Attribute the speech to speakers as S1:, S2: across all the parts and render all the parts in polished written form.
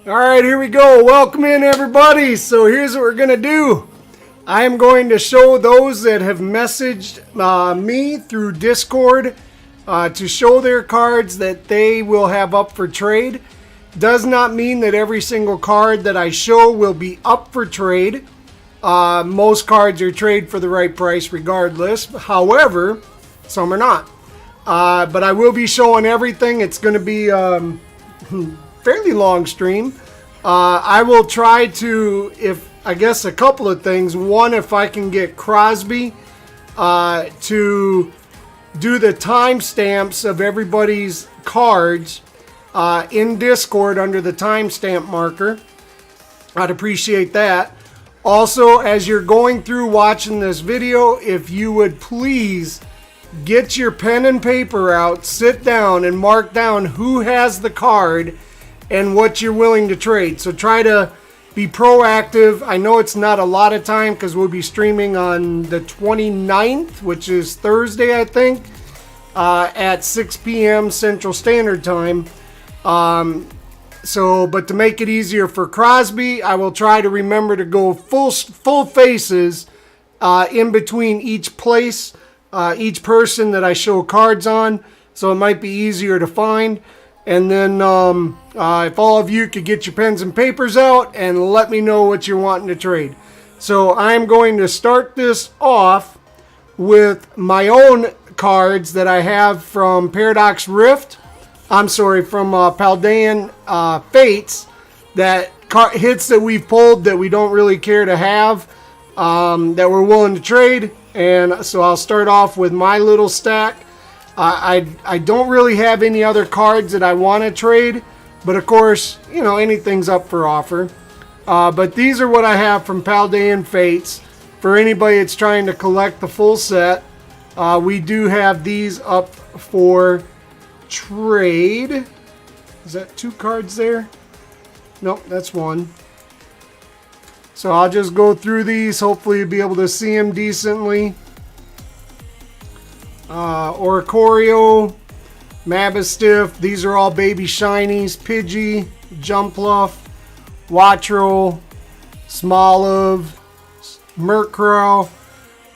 S1: Alright, here we go. Welcome in, everybody. So here's what we're going to do. I am going to show those that have messaged me through Discord to show their cards that they will have up for trade. Does not mean that every single card that I show will be up for trade. Most cards are trade for the right price regardless. However, some are not. But I will be showing everything. It's going to be fairly long stream. I will try to, I guess a couple of things. One, if I can get Crosby to do the timestamps of everybody's cards in Discord under the timestamp marker. I'd appreciate that. Also, as you're going through watching this video, if you would please get your pen and paper out, sit down and mark down who has the card and what you're willing to trade. So try to be proactive. I know it's not a lot of time because we'll be streaming on the 29th, which is Thursday, I think, at 6 p.m. Central Standard Time. But to make it easier for Crosby, I will try to remember to go full faces in between each place, each person that I show cards on, so it might be easier to find. And then if all of you could get your pens and papers out and let me know what you're wanting to trade. So I'm going to start this off with my own cards that I have from Paradox Rift. I'm sorry, from Paldean Fates. That hits that we've pulled that we don't really care to have, that we're willing to trade. And so I'll start off with my little stack. I don't really have any other cards that I want to trade, but of course, you know, anything's up for offer. But these are what I have from Paldean Fates. For anybody that's trying to collect the full set, we do have these up for trade. Is that 2 cards there? Nope, that's 1. So I'll just go through these. Hopefully you'll be able to see them decently. Oricorio, Mabistiff, these are all baby shinies. Pidgey, Jumpluff, Wattrel, Smoliv, Murkrow,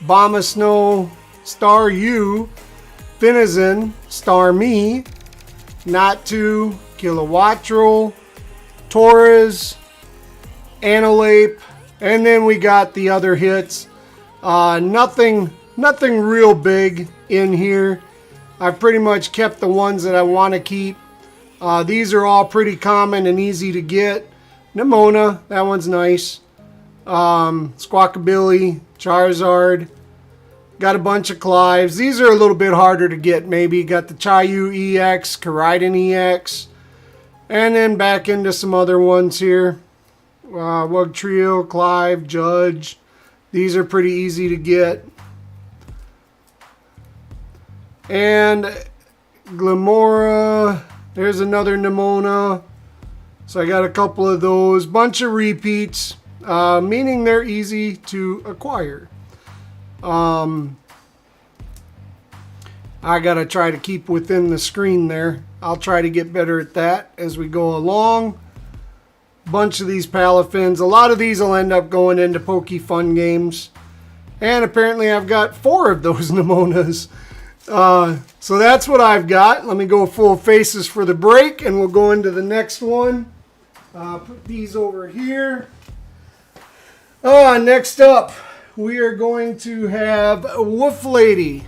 S1: Bombasnow, Staryu, Finizen, Starmie, Natu, Kilowattrel, Torres, Anolape, and then we got the other hits. Nothing real big in here. I've pretty much kept the ones that I want to keep. These are all pretty common and easy to get. Nimona, that one's nice. Squawkabilly, Charizard. Got a bunch of Clives. These are a little bit harder to get maybe. Got the Chayu EX, Koraidon EX. And then back into some other ones here. Wugtrio, Clive, Judge. These are pretty easy to get. And Glimora. There's another Nimona. So I got a couple of those. Bunch of repeats. Meaning they're easy to acquire. I gotta try to keep within the screen there. I'll try to get better at that as we go along. Bunch of these Palafins. A lot of these will end up going into PokeFunGamez. And apparently I've got 4 of those Nimonas. So that's what I've got. Let me go full faces for the break and we'll go into the next one. Put these over here. Next up, we are going to have Wolf Lady.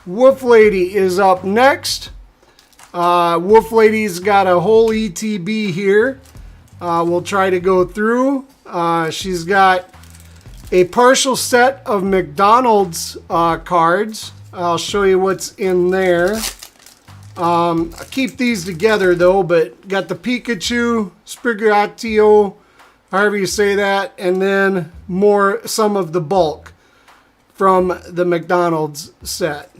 S1: Wolf Lady is up next. Wolf Lady's got a whole ETB here. We'll try to go through. She's got a partial set of McDonald's cards. I'll show you what's in there. I keep these together though, but got the Pikachu, Sprigatito, however you say that, and then some of the bulk from the McDonald's set.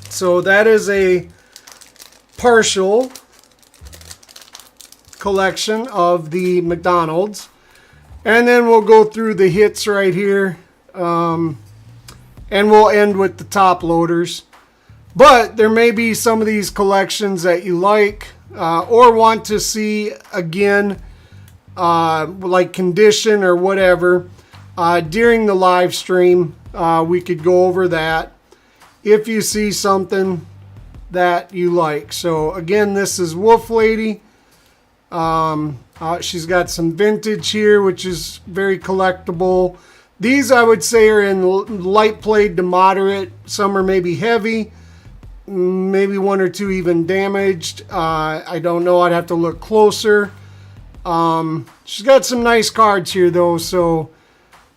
S1: So that is a partial collection of the McDonald's. And then we'll go through the hits right here. And we'll end with the top loaders. But there may be some of these collections that you like or want to see again, like condition or whatever. During the live stream, we could go over that if you see something that you like. So again, this is Wolf Lady. She's got some vintage here, which is very collectible. These I would say are in light played to moderate. Some are maybe heavy, maybe one or two even damaged. I don't know, I'd have to look closer. She's got some nice cards here though, so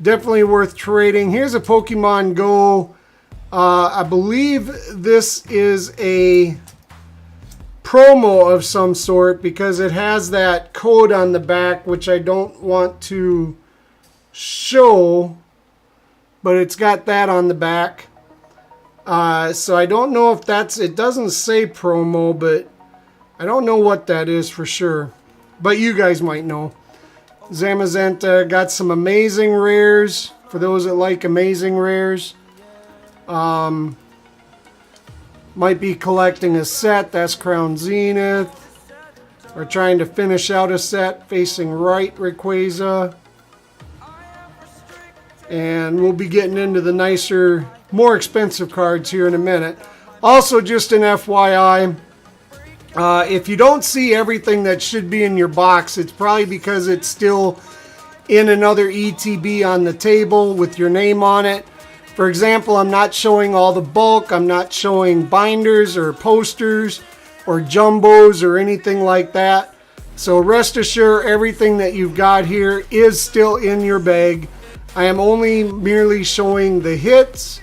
S1: definitely worth trading. Here's a Pokemon Go. I believe this is a promo of some sort because it has that code on the back, which I don't want to show, but it's got that on the back. So I don't know if that's, it doesn't say promo, but I don't know what that is for sure, but you guys might know. Zamazenta got some amazing rares for those that like amazing rares. Might be collecting a set. That's Crown Zenith. We're trying to finish out a set. Facing Right Rayquaza. And we'll be getting into the nicer, more expensive cards here in a minute. Also, just an FYI, if you don't see everything that should be in your box, it's probably because it's still in another ETB on the table with your name on it. For example, I'm not showing all the bulk. I'm not showing binders or posters or jumbos or anything like that. So rest assured, everything that you've got here is still in your bag. I am only merely showing the hits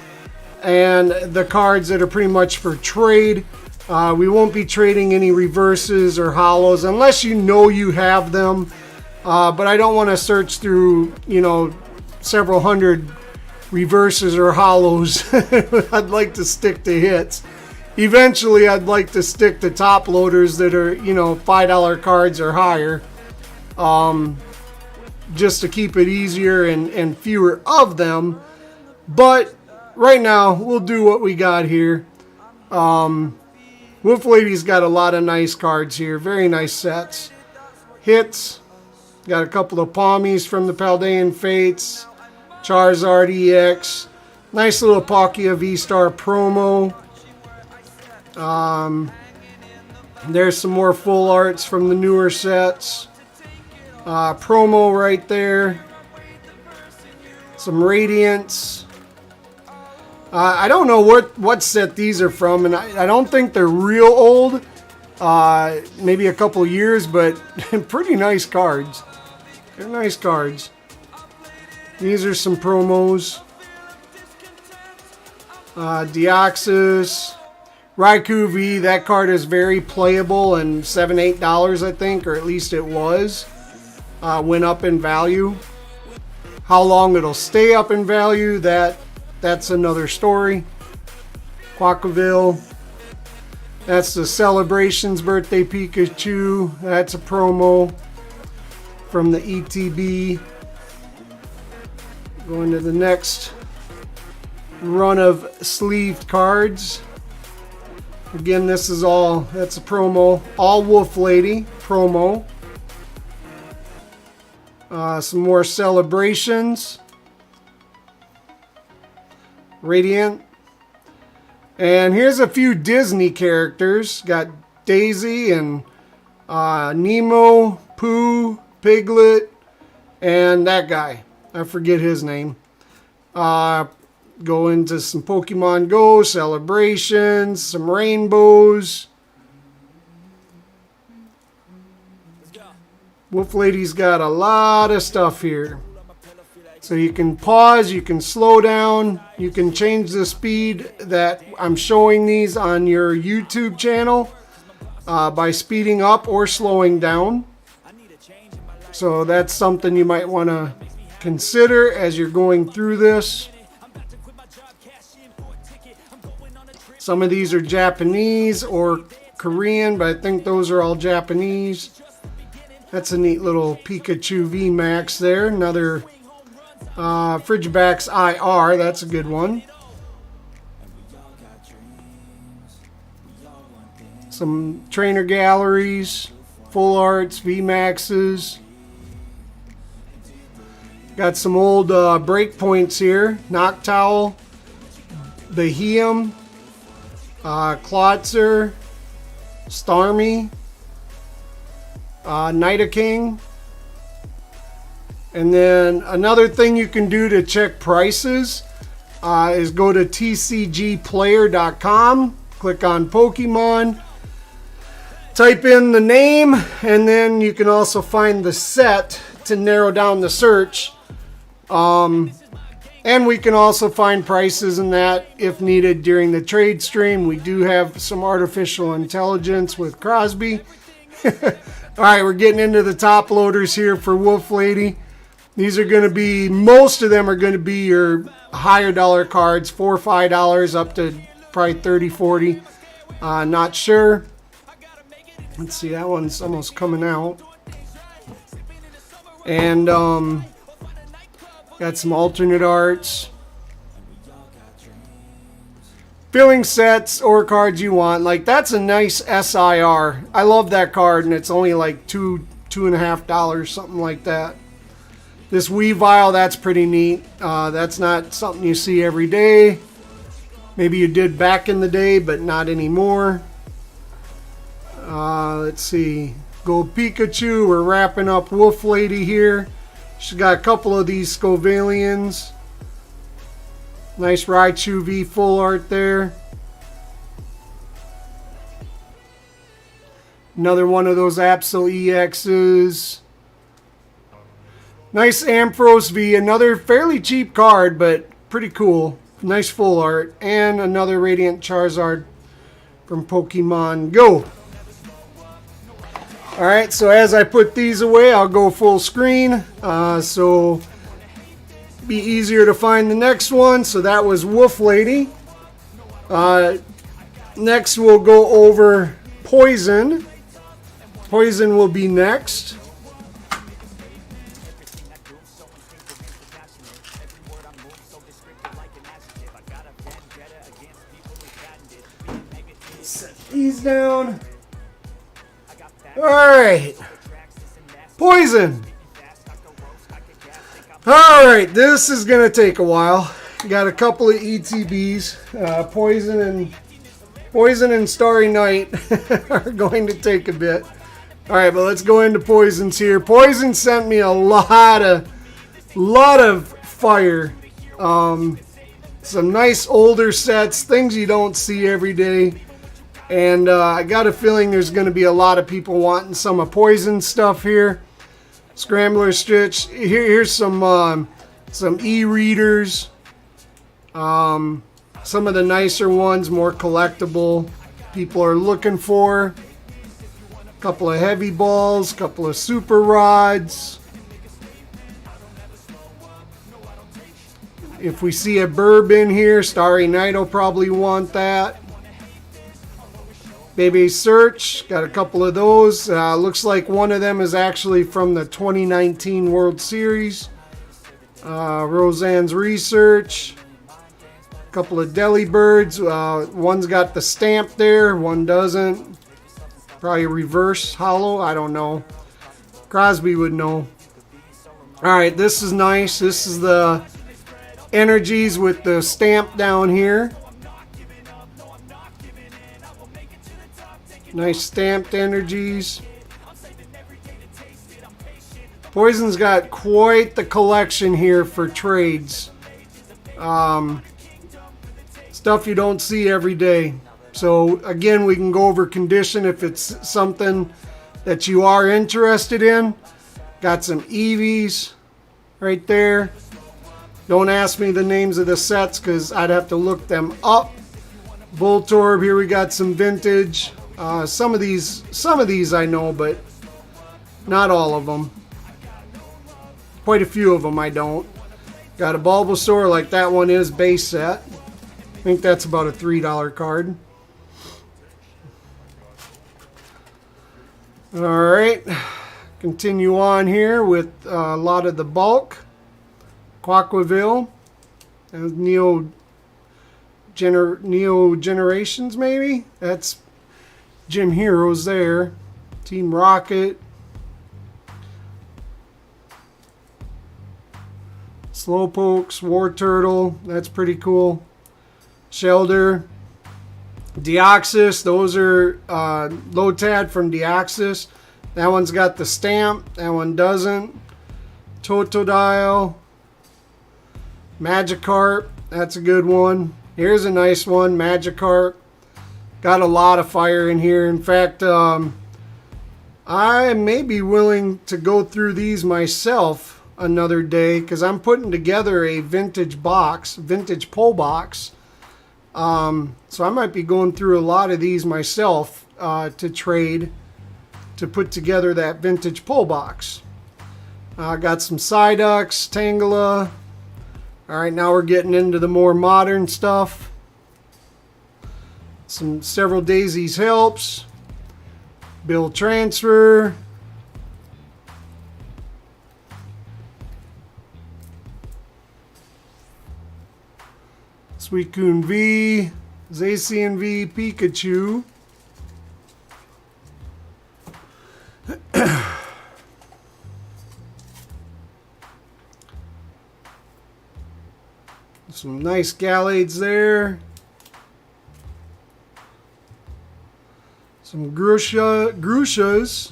S1: and the cards that are pretty much for trade. We won't be trading any reverses or holos unless you know you have them. But I don't want to search through, you know, several hundred reverses or holos. I'd like to stick to hits. Eventually, I'd like to stick to top loaders that are, you know, $5 cards or higher. Just to keep it easier and fewer of them. But right now, we'll do what we got here. Wolf Lady's got a lot of nice cards here. Very nice sets. Hits. Got a couple of Palmies from the Paldean Fates. Charizard EX. Nice little Palkia V-Star promo. There's some more full arts from the newer sets. Promo right there. Some Radiance. I don't know what set these are from, and I don't think they're real old. Maybe a couple years, but pretty nice cards. They're nice cards. These are some promos. Deoxys. Raikou V, that card is very playable and $7, $8 I think, or at least it was. Went up in value. How long it'll stay up in value, that's another story. Quackaville. That's the Celebrations Birthday Pikachu. That's a promo from the ETB. Going to the next run of sleeved cards. Again, this is all, that's a promo. All Wolf Lady promo. Some more Celebrations. Radiant. And here's a few Disney characters. Got Daisy and Nemo, Pooh, Piglet, and that guy. I forget his name. Go into some Pokemon Go, Celebrations, some Rainbows. Wolf Lady's got a lot of stuff here. So you can pause, you can slow down, you can change the speed that I'm showing these on your YouTube channel by speeding up or slowing down. So that's something you might want to consider as you're going through this. Some of these are Japanese or Korean, but I think those are all Japanese. That's a neat little Pikachu VMAX there. Another Frigibax IR, that's a good one. Some trainer galleries, full arts, VMAXs. Got some old breakpoints here. Noctowl, Beheum, Klotzer, Starmie, Nidoking. And then another thing you can do to check prices is go to tcgplayer.com, click on Pokemon, type in the name, and then you can also find the set to narrow down the search. And we can also find prices in that if needed during the trade stream. We do have some artificial intelligence with Crosby. Alright, we're getting into the top loaders here for Wolf Lady. These are going to be, most of them are going to be your higher dollar cards, $4 or $5 up to probably 30, 40. Not sure. Let's see, that one's almost coming out. And got some alternate arts. Filling sets or cards you want. Like, that's a nice SIR. I love that card, and it's only like $2.50, something like that. This Weavile, that's pretty neat. That's not something you see every day. Maybe you did back in the day, but not anymore. Let's see. Go Pikachu. We're wrapping up Wolf Lady here. She's got a couple of these Scovalians. Nice Raichu V full art there. Another one of those Absol EXs. Nice Ampharos V, another fairly cheap card, but pretty cool. Nice full art. And another Radiant Charizard from Pokemon Go. Alright, so as I put these away, I'll go full screen. So be easier to find the next one. So that was Wolf Lady. Next we'll go over Poison. Poison will be next. Set these down. Alright. Poison. Alright, this is going to take a while. Got a couple of ETBs. Poison and Starry Night are going to take a bit. Alright, but let's go into Poisons here. Poison sent me a lot of fire. Some nice older sets, things you don't see every day. And I got a feeling there's going to be a lot of people wanting some of Poison stuff here. Scrambler Stitch. Here's some e-readers. Some of the nicer ones, more collectible, people are looking for. A couple of heavy balls, couple of super rods. If we see a burb in here, Starry Night will probably want that. Baby Search, got a couple of those. Looks like one of them is actually from the 2019 World Series. Roseanne's Research. A couple of Delibirds. One's got the stamp there, one doesn't. Probably reverse holo, I don't know. Crosby would know. Alright, this is nice. This is the energies with the stamp down here. Nice stamped energies. Poison's got quite the collection here for trades. Stuff you don't see every day. So again, we can go over condition if it's something that you are interested in. Got some Eevees right there. Don't ask me the names of the sets because I'd have to look them up. Voltorb, here we got some vintage. Some of these I know, but not all of them. Quite a few of them I don't. Got a Bulbasaur, like that one is base set. I think that's about a $3 card. Alright, continue on here with a lot of the bulk. Quaquaville, Neo Generations maybe? That's Gym Heroes there. Team Rocket. Slowpokes, War Turtle, that's pretty cool. Shelder. Deoxys, those are Lotad from Deoxys. That one's got the stamp, that one doesn't. Totodile. Magikarp, that's a good one. Here's a nice one, Magikarp. Got a lot of fire in here. In fact, I may be willing to go through these myself another day because I'm putting together a vintage box, vintage pull box. So I might be going through a lot of these myself to trade to put together that vintage pull box. Got some Psyducks, Tangela. Alright, now we're getting into the more modern stuff. Several Daisies Helps. Bill Transfer. Suicune V. Zacian V. Pikachu. Some nice Gallades there. Some Grushas.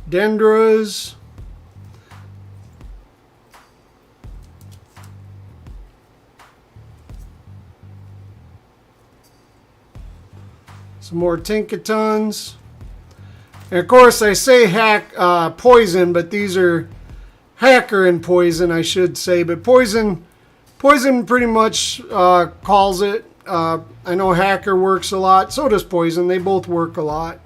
S1: Dendras. Some more Tinkatons. And of course I say poison, but these are hacker and poison, I should say. But poison pretty much calls it. I know hacker works a lot. So does poison. They both work a lot.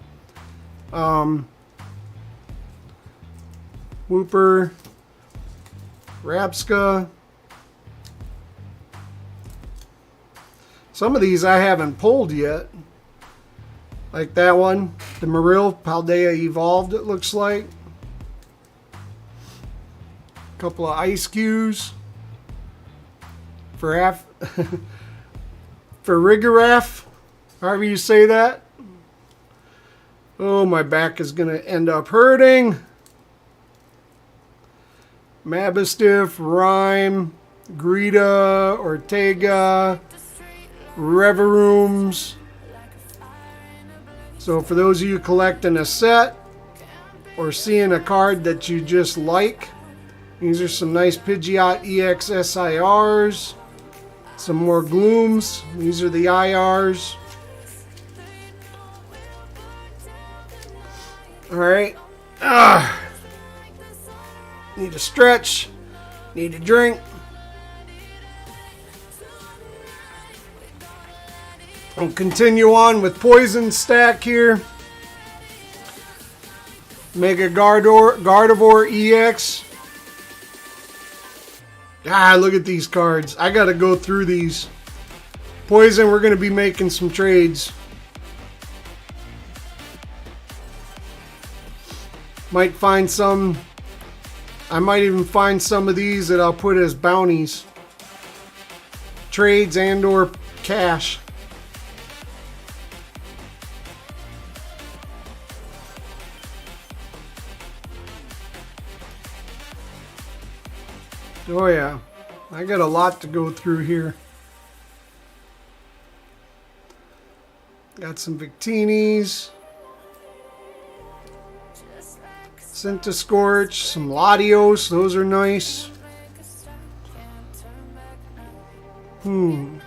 S1: Whooper. Rapska. Some of these I haven't pulled yet. Like that one. The Marill Paldea Evolved, it looks like. A couple of Ice Cues. For Rigoraph, however you say that. Oh, my back is going to end up hurting. Mastiff, Rhyme, Greta, Ortega, Reverooms. So for those of you collecting a set or seeing a card that you just like, these are some nice Pidgeot EX SIRs. Some more Glooms. These are the IRs. Alright. Need to stretch. Need to drink. I'll continue on with Poison stack here. Mega Gardevoir EX. Ah, look at these cards. I gotta go through these. Poison, we're gonna be making some trades. Might find some. I might even find some of these that I'll put as bounties. Trades and or cash. Oh yeah, I got a lot to go through here. Got some Victinis, Centiskorch, some Latios, those are nice. Ooh,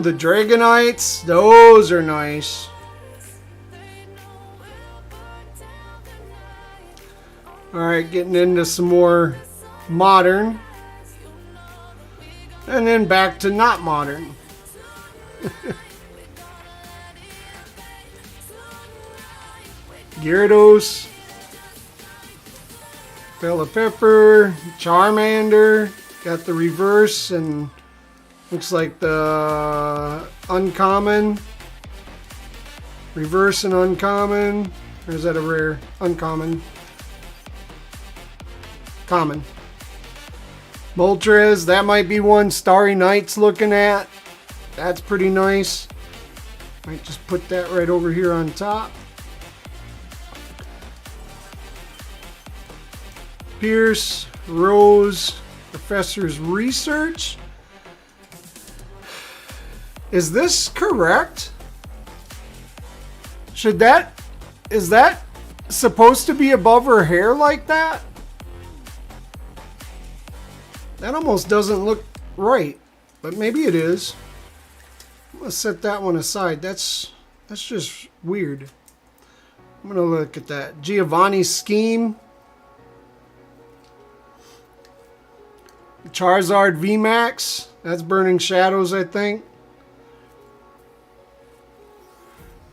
S1: the Dragonites, those are nice. Alright, getting into some more modern. And then back to not modern. Gyarados. Pelipper. Charmander. Got the reverse and looks like the uncommon. Reverse and uncommon. Or is that a rare? Uncommon. Common. Moltres, that might be one Starry Night's looking at. That's pretty nice. Might just put that right over here on top. Pierce, Rose, Professor's Research. Is this correct? Is that supposed to be above her hair like that? That almost doesn't look right, but maybe it is. Let's set that one aside. That's just weird. I'm gonna look at that. Giovanni's Scheme. Charizard VMAX. That's Burning Shadows, I think.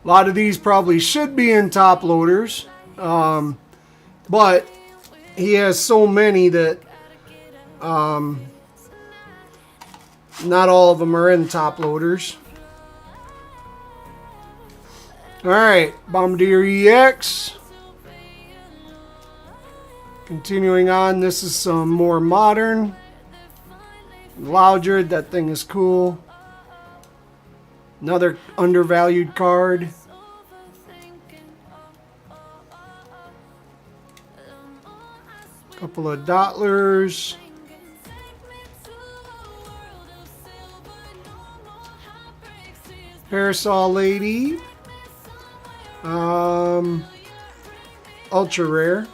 S1: A lot of these probably should be in top loaders, but he has so many that not all of them are in top loaders. Alright, Bombardier EX. Continuing on, this is some more modern. Loudred, that thing is cool. Another undervalued card. Couple of Dottlers. Parasol Lady. Ultra Rare.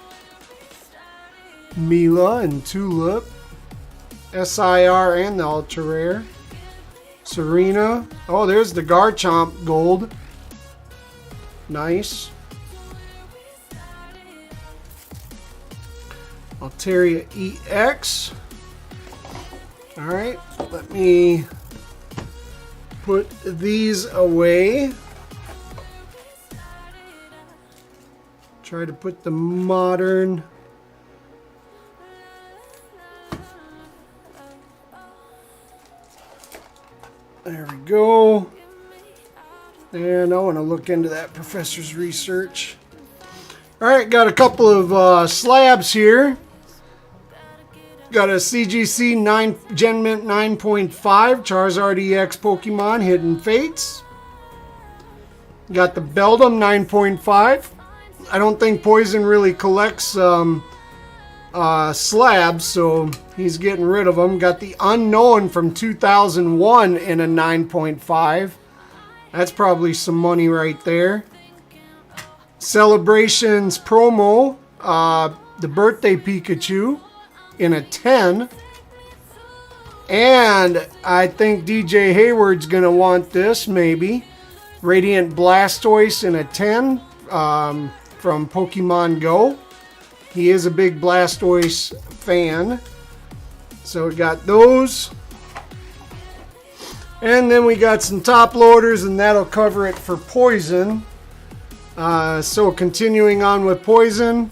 S1: Mila and Tulip. SIR and the Ultra Rare. Serena. Oh, there's the Garchomp Gold. Nice. Altaria EX. Alright, let me put these away. Try to put the modern. There we go. And I want to look into that Professor's Research. Alright, got a couple of slabs here. Got a CGC 9 Gen Mint 9.5 Charizard EX Pokemon Hidden Fates. Got the Beldum 9.5. I don't think Poison really collects slabs, so he's getting rid of them. Got the Unknown from 2001 in a 9.5. That's probably some money right there. Celebrations promo, the Birthday Pikachu in a 10. And I think DJ Hayward's going to want this, maybe. Radiant Blastoise in a 10 from Pokemon Go. He is a big Blastoise fan. So we got those. And then we got some top loaders, and that'll cover it for Poison. So continuing on with Poison,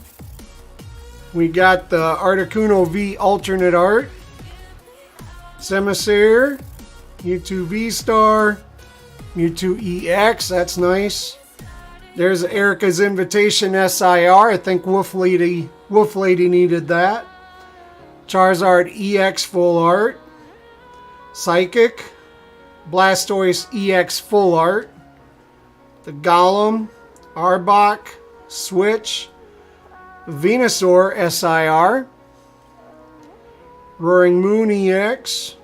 S1: we got the Articuno V alternate art, Semisair, Mewtwo V-Star, Mewtwo EX, that's nice. There's Erica's Invitation SIR, I think Wolf Lady needed that. Charizard EX full art, Psychic, Blastoise EX full art, the Golem, Arbok, Switch, Venusaur SIR, Roaring Moon EX,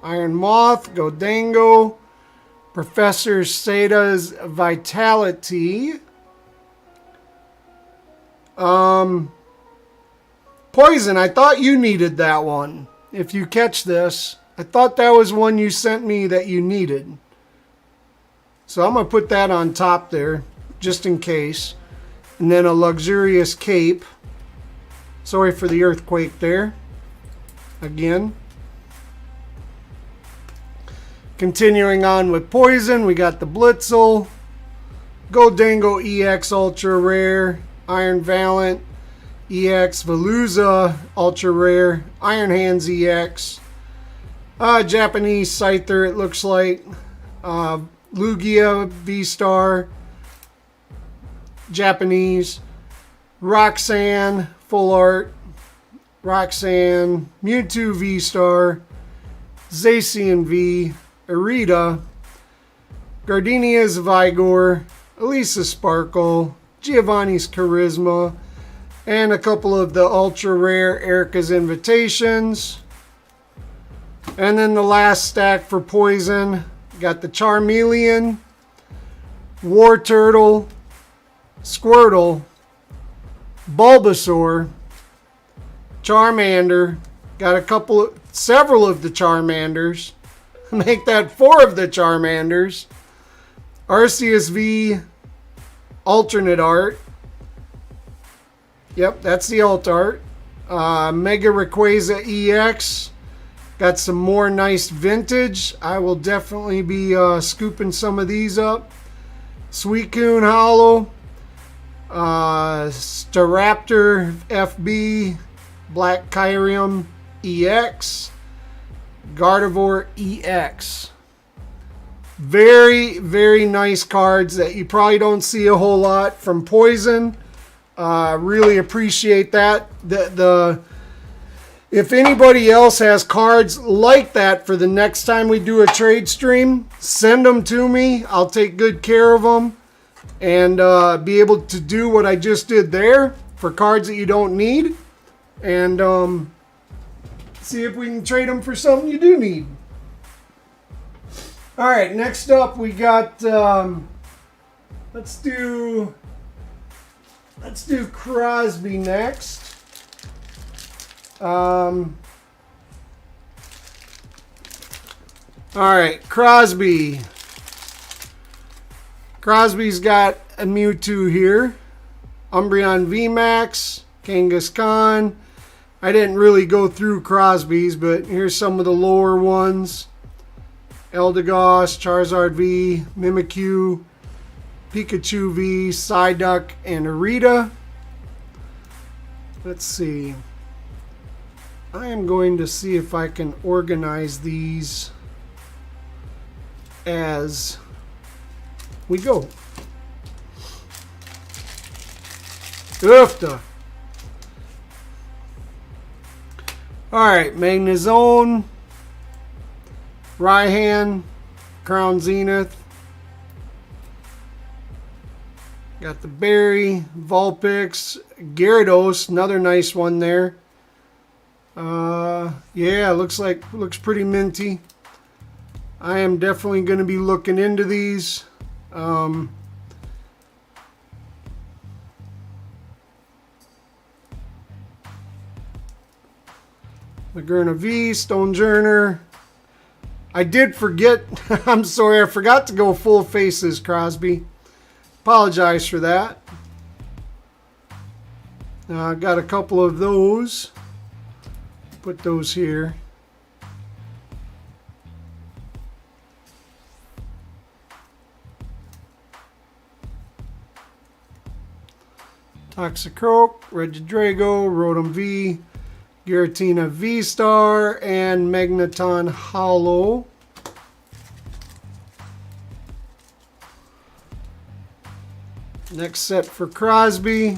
S1: Iron Moth, Godango, Professor Sada's Vitality, Poison, I thought you needed that one. If you catch this, I thought that was one you sent me that you needed. So I'm going to put that on top there, just in case. And then a Luxurious Cape. Sorry for the earthquake there. Again. Continuing on with Poison, we got the Blitzel, Goldango EX Ultra Rare, Iron Valiant EX, Veluza Ultra Rare, Iron Hands EX, Japanese Scyther it looks like, Lugia V-Star, Japanese, Roxanne Full Art, Roxanne, Mewtwo V-Star, Zacian V, Arita, Gardenia's Vigor, Elisa Sparkle, Giovanni's Charisma, and a couple of the ultra rare Erica's Invitations. And then the last stack for Poison, got the Charmeleon, War Turtle, Squirtle, Bulbasaur, Charmander, got several of the Charmanders, make that 4 of the Charmanders, Arceus V, alternate art, yep, that's the alt art, Mega Rayquaza EX, got some more nice vintage. I will definitely be scooping some of these up. Suicune Holo, Staraptor FB, Black Kyrium EX, Gardevoir EX. Very, very nice cards that you probably don't see a whole lot from Poison. Really appreciate that. If anybody else has cards like that for the next time we do a trade stream, send them to me. I'll take good care of them and be able to do what I just did there for cards that you don't need, and see if we can trade them for something you do need. All right, next up we got let's do Crosby next. All right, Crosby. Crosby's got a Mewtwo here. Umbreon VMAX, Kangaskhan. I didn't really go through Crosby's, but here's some of the lower ones. Eldegoss, Charizard V, Mimikyu, Pikachu V, Psyduck, and Arita. Let's see. I am going to see if I can organize these as we go. Oofta. Alright, Magnezone, Raihan, Crown Zenith. Got the Berry, Vulpix, Gyarados, another nice one there. Yeah, looks pretty minty. I am definitely going to be looking into these. Lagerna V, Stonejourner. I did forget. I'm sorry, I forgot to go full faces, Crosby. Apologize for that. I got a couple of those. Put those here. Toxicroak, Regidrago, Rotom V, Giratina V-Star, and Magneton Holo. Next set for Crosby.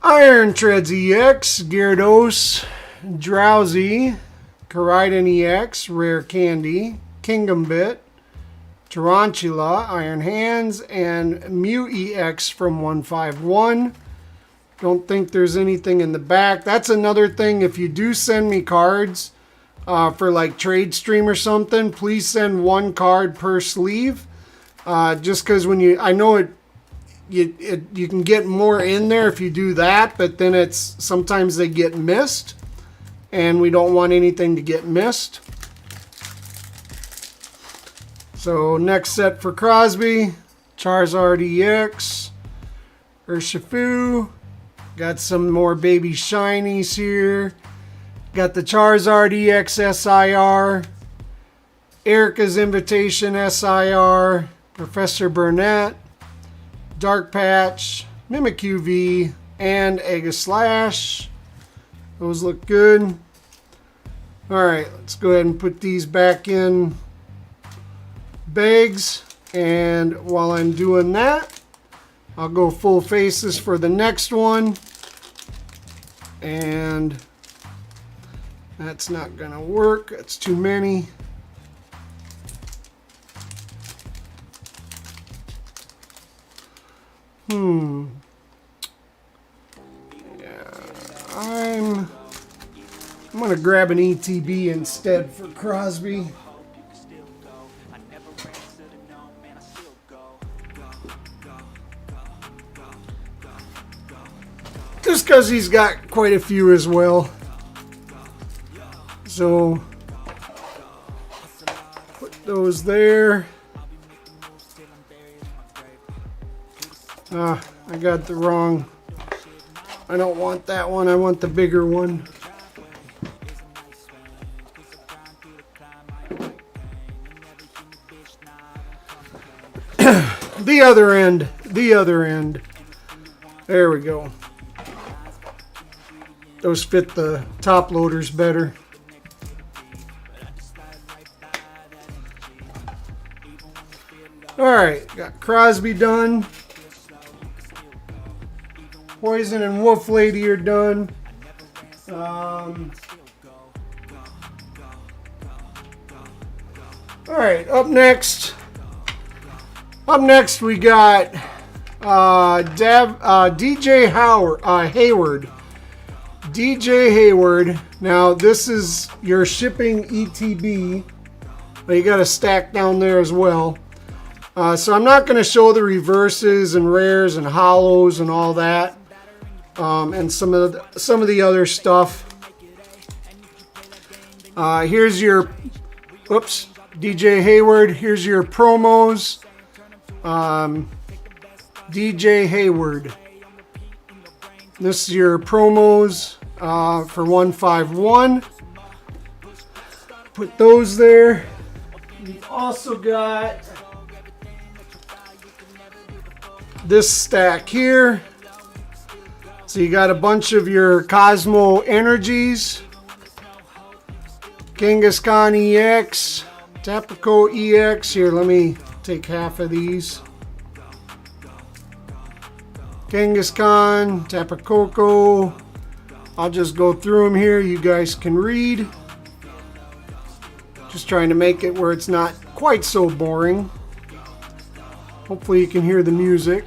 S1: Iron Treads EX, Gyarados, Drowsy, Koraidon EX, Rare Candy, Kingdom Bit, Tarantula, Iron Hands, and Mew EX from 151. Don't think there's anything in the back. That's another thing. If you do send me cards for like trade stream or something, please send one card per sleeve. Just because when I know it. You can get more in there if you do that, but then it's sometimes they get missed, and we don't want anything to get missed. So next set for Crosby, Charizard EX, Urshifu, got some more baby shinies here. Got the Charizard EX SIR, Erica's Invitation SIR, Professor Burnett, Dark Patch, Mimikyu V, and Aegislash. Those look good. Alright, let's go ahead and put these back in bags. And while I'm doing that, I'll go full faces for the next one. And that's not gonna work. That's too many. Yeah, I'm gonna grab an ETB instead for Crosby. Just because he's got quite a few as well. So put those there. I got the wrong. I don't want that one. I want the bigger one. The other end. The other end. There we go. Those fit the top loaders better. Alright, got Crosby done. Poison and Wolf Lady are done. Alright, up next. Up next we got DJ Hayward. DJ Hayward. Now this is your shipping ETB. But you got a stack down there as well. So I'm not going to show the reverses and rares and holos and all that. And some of the other stuff. Here's your, oops, DJ Hayward. Here's your promos. DJ Hayward. This is your promos for 151. Put those there. We've also got this stack here. So you got a bunch of your Cosmo Energies. Kangaskhan EX. Tapico EX. Here, let me take half of these. Kangaskhan, Tapicoco. I'll just go through them here. You guys can read. Just trying to make it where it's not quite so boring. Hopefully you can hear the music.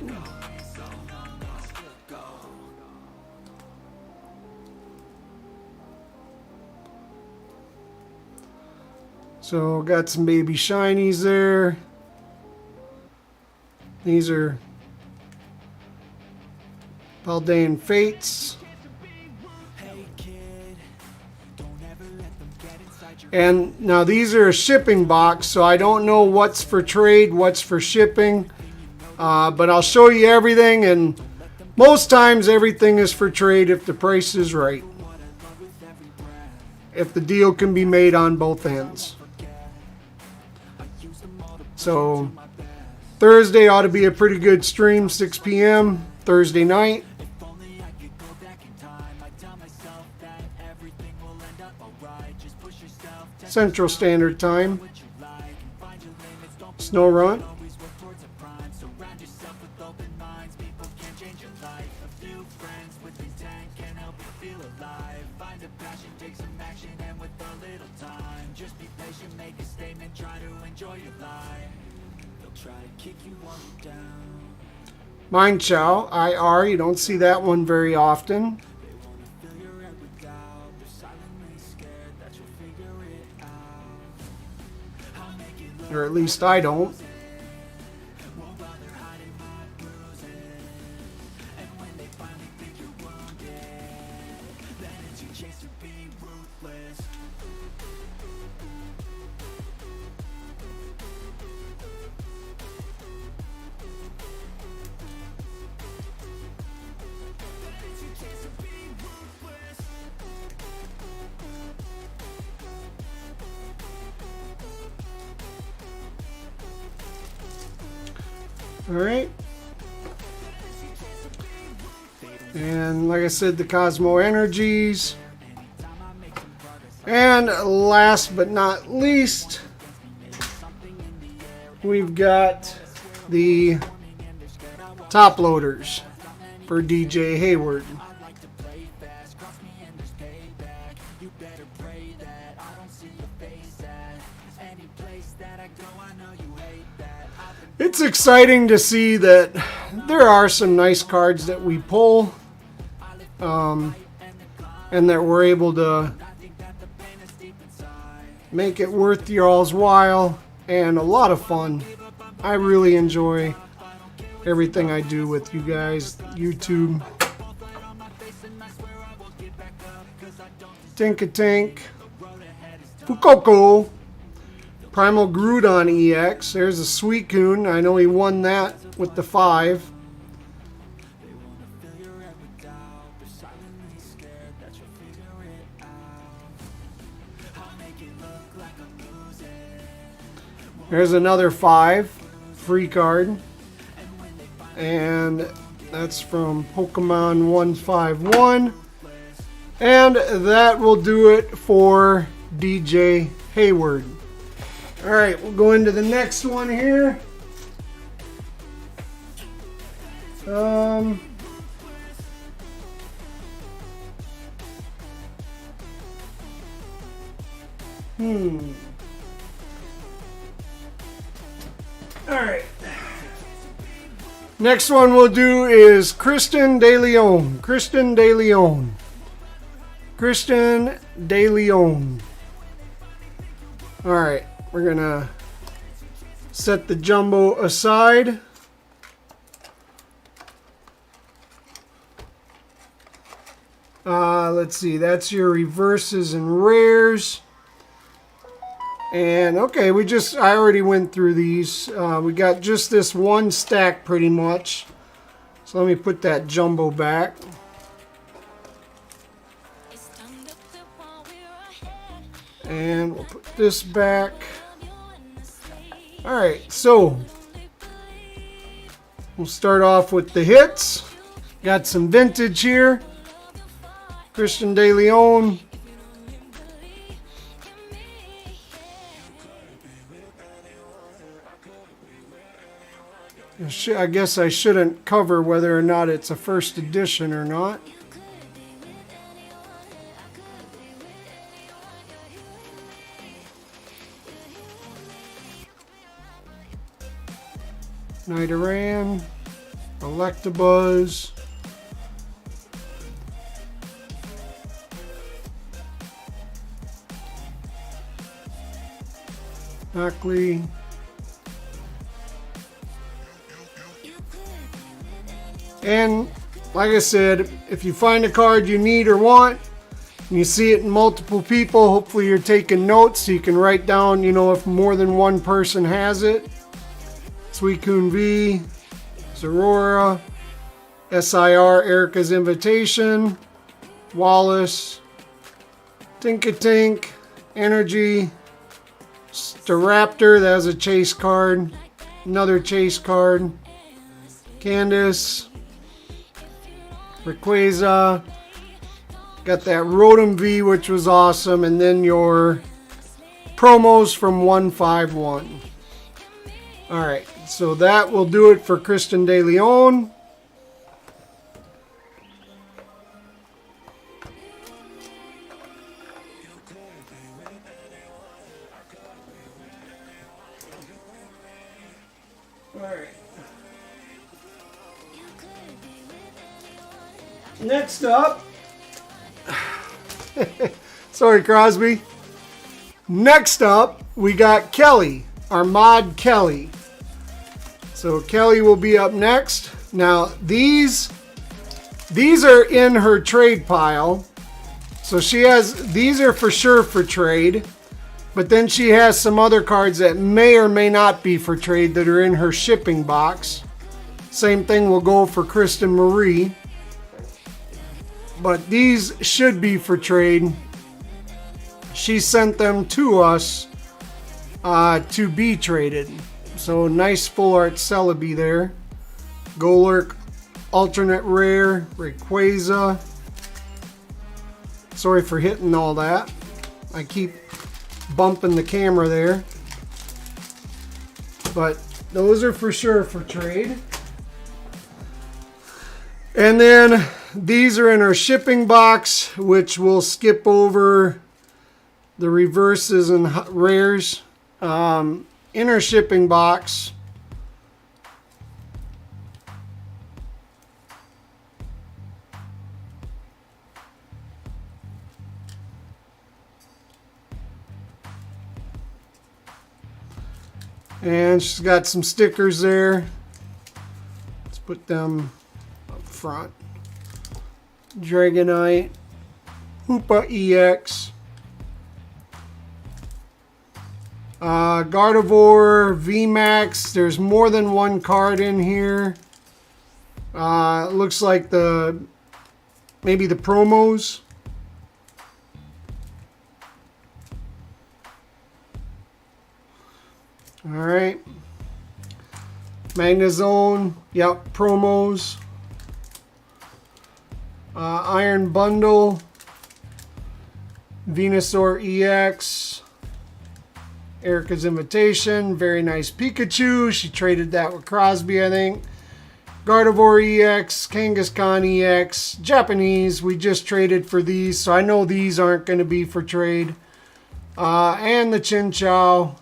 S1: So got some baby shinies there. These are Paldean Fates. And now these are a shipping box, so I don't know what's for trade, what's for shipping. But I'll show you everything, and most times everything is for trade if the price is right. If the deal can be made on both ends. So Thursday ought to be a pretty good stream, 6 p.m. Thursday night. Central Standard Time. Snow Run. Mind Chow, IR, you don't see that one very often. Or at least I don't. Alright. And like I said, the Cosmo Energies. And last but not least, we've got the top loaders for DJ Hayward. It's exciting to see that there are some nice cards that we pull, and that we're able to make it worth y'all's while and a lot of fun. I really enjoy everything I do with you guys. YouTube, Tinkatank, Fucoco, Primal Groudon EX. There's a Suicune. I know he won that with the 5. There's another 5 free card. And that's from Pokemon 151. And that will do it for DJ Hayward. Alright, we'll go into the next one here. Alright. Next one we'll do is Kristen De Leon. Kristen De Leon. Kristen De Leon. Alright, we're gonna set the jumbo aside. Let's see, that's your reverses and rares. And okay, I already went through these. We got just this one stack pretty much. So let me put that jumbo back. And we'll put this back. Alright, so we'll start off with the hits. Got some vintage here. Kristen De Leon. I guess I shouldn't cover whether or not it's a first edition or not. Nidoran, Electabuzz, Noctli, and like I said, if you find a card you need or want, and you see it in multiple people, hopefully you're taking notes so you can write down, you know, if more than one person has it. Suicune V, Zorora, SIR, Erica's Invitation, Wallace, Tinkatink, Energy, Staraptor, that was a chase card, another chase card, Candace, Rayquaza, got that Rotom V, which was awesome, and then your promos from 151. Alright, so that will do it for Kristen De Leon. Alright. Next up, sorry Crosby. Next up, we got Kelly, our mod Kelly. So Kelly will be up next. Now these are in her trade pile. So she has, these are for sure for trade. But then she has some other cards that may or may not be for trade that are in her shipping box. Same thing will go for Kristen Marie. But these should be for trade. She sent them to us to be traded. So nice full art Celebi there. Golurk, alternate rare, Rayquaza. Sorry for hitting all that. I keep bumping the camera there. But those are for sure for trade. And then these are in our shipping box, which we'll skip over the reverses and rares. In our shipping box, and she's got some stickers there. Let's put them up front. Dragonite, Hoopa EX, Gardevoir VMAX. There's more than one card in here. It looks like maybe the promos. All right. Magnezone. Yep, promos. Iron Bundle. Venusaur EX. Erica's Invitation. Very nice Pikachu. She traded that with Crosby, I think. Gardevoir EX. Kangaskhan EX. Japanese. We just traded for these, so I know these aren't going to be for trade. And the Chinchou.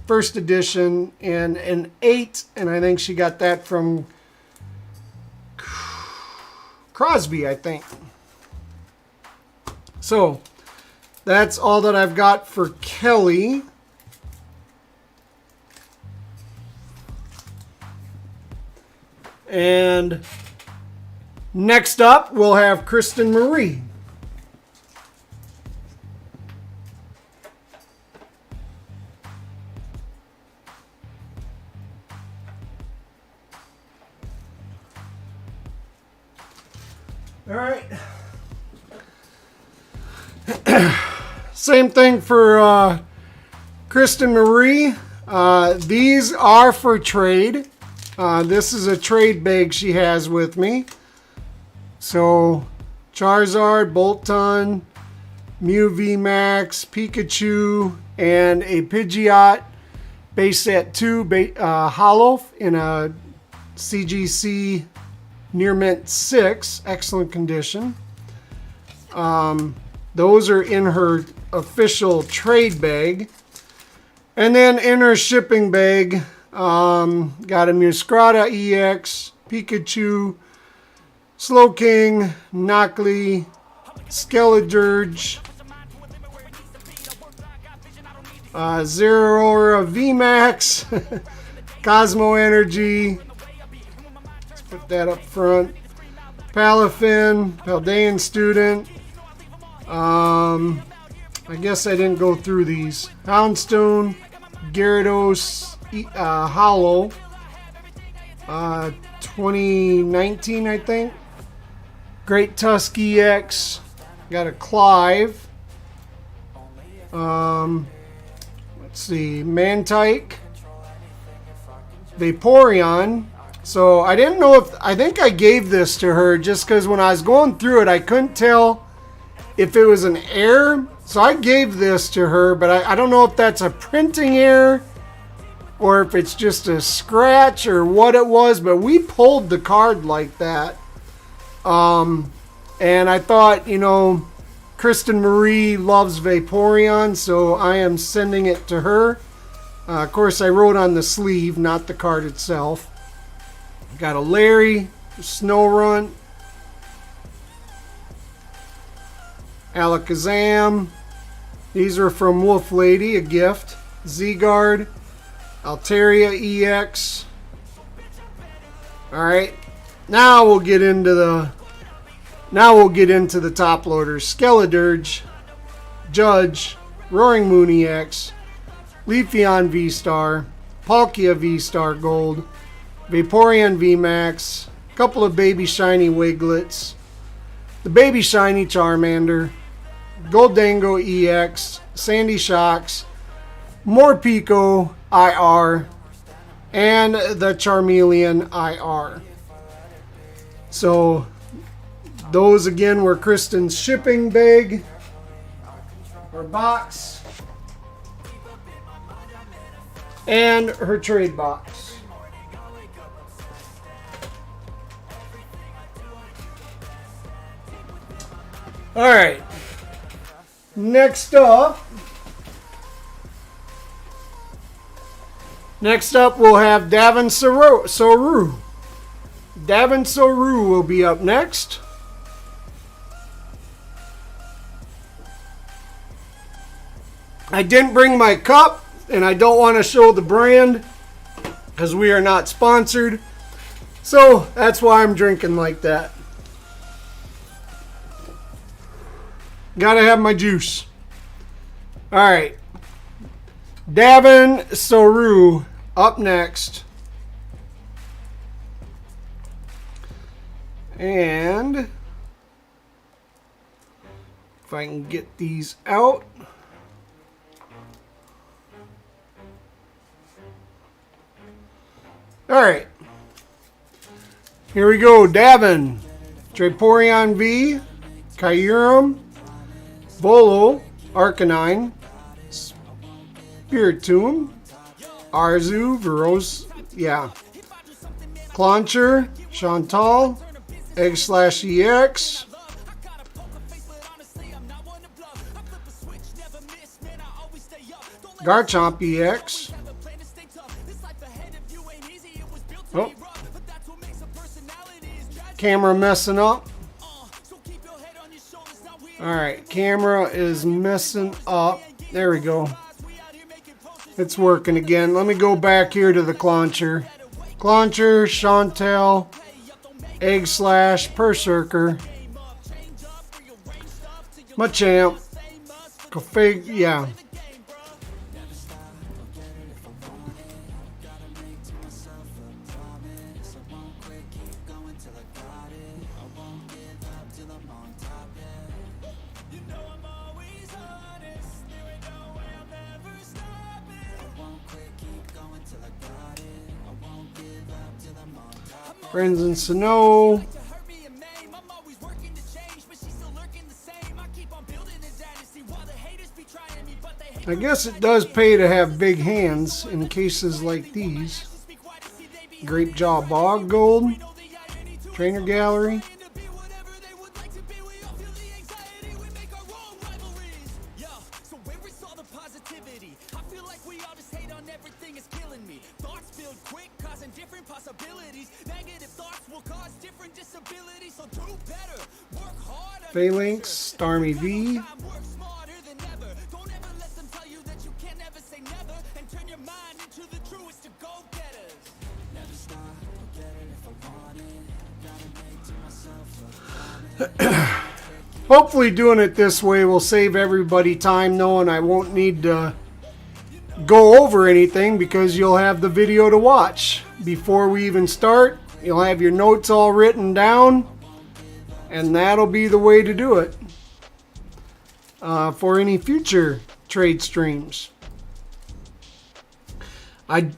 S1: First edition in an 8, and I think she got that from Crosby, I think. So that's all that I've got for Kelly. And next up, we'll have Kristen Marie. All right. Same thing for Kristen Marie. These are for trade. This is a trade bag she has with me. So Charizard, Bolton, Mew VMAX, Pikachu, and a Pidgeot base set 2 holo in a CGC Near Mint 6, excellent condition. Those are in her official trade bag. And then in her shipping bag, got a Muscrata EX, Pikachu, Slowking, Knockley, Skeledirge, Zeraora VMAX, Cosmo Energy. Put that up front. Palafin, Paldean Student. I guess I didn't go through these. Houndstone, Gyarados, holo. 2019, I think. Great Tusk EX. Got a Clive. Let's see. Mantike. Vaporeon. So I didn't know if, I think I gave this to her just because when I was going through it, I couldn't tell if it was an error. So I gave this to her, but I don't know if that's a printing error or if it's just a scratch or what it was, but we pulled the card like that. And I thought, you know, Kristen Marie loves Vaporeon, so I am sending it to her. Of course, I wrote on the sleeve, not the card itself. Got a Larry, Snorunt, Alakazam. These are from Wolf Lady, a gift. Z-Guard, Altaria EX. All right, now we'll get into the top loaders. Skeledirge, Judge, Roaring Moon EX, Leafeon V-Star, Palkia V-Star Gold, Vaporeon VMAX, a couple of Baby Shiny Wiglets, the Baby Shiny Charmander, Goldango EX, Sandy Shocks, Morpeko IR, and the Charmeleon IR. So those again were Kristen's shipping bag or box and her trade box. All right. Next up we'll have Davin Soru. Davin Soru will be up next. I didn't bring my cup, and I don't want to show the brand because we are not sponsored. So that's why I'm drinking like that. Gotta have my juice. All right. Davin Soru up next. And if I can get these out. All right. Here we go. Davin, Traporion V, Kyurem, Volo, Arcanine, Spiritomb, Arzu, Veros, yeah, Clauncher, Chantal, Egg/EX, Garchomp EX. Oh. Camera messing up. Alright, camera is messing up. There we go. It's working again. Let me go back here to the Clauncher. Clauncher, Chantel, Egg/Berserker, Machamp, Config, yeah. Friends in Snow. I guess it does pay to have big hands in cases like these. Grape Jaw Bog Gold. Trainer Gallery. Phalanx, Starmie V. Hopefully doing it this way will save everybody time, knowing I won't need to go over anything because you'll have the video to watch before we even start. You'll have your notes all written down, and that'll be the way to do it for any future trade streams. I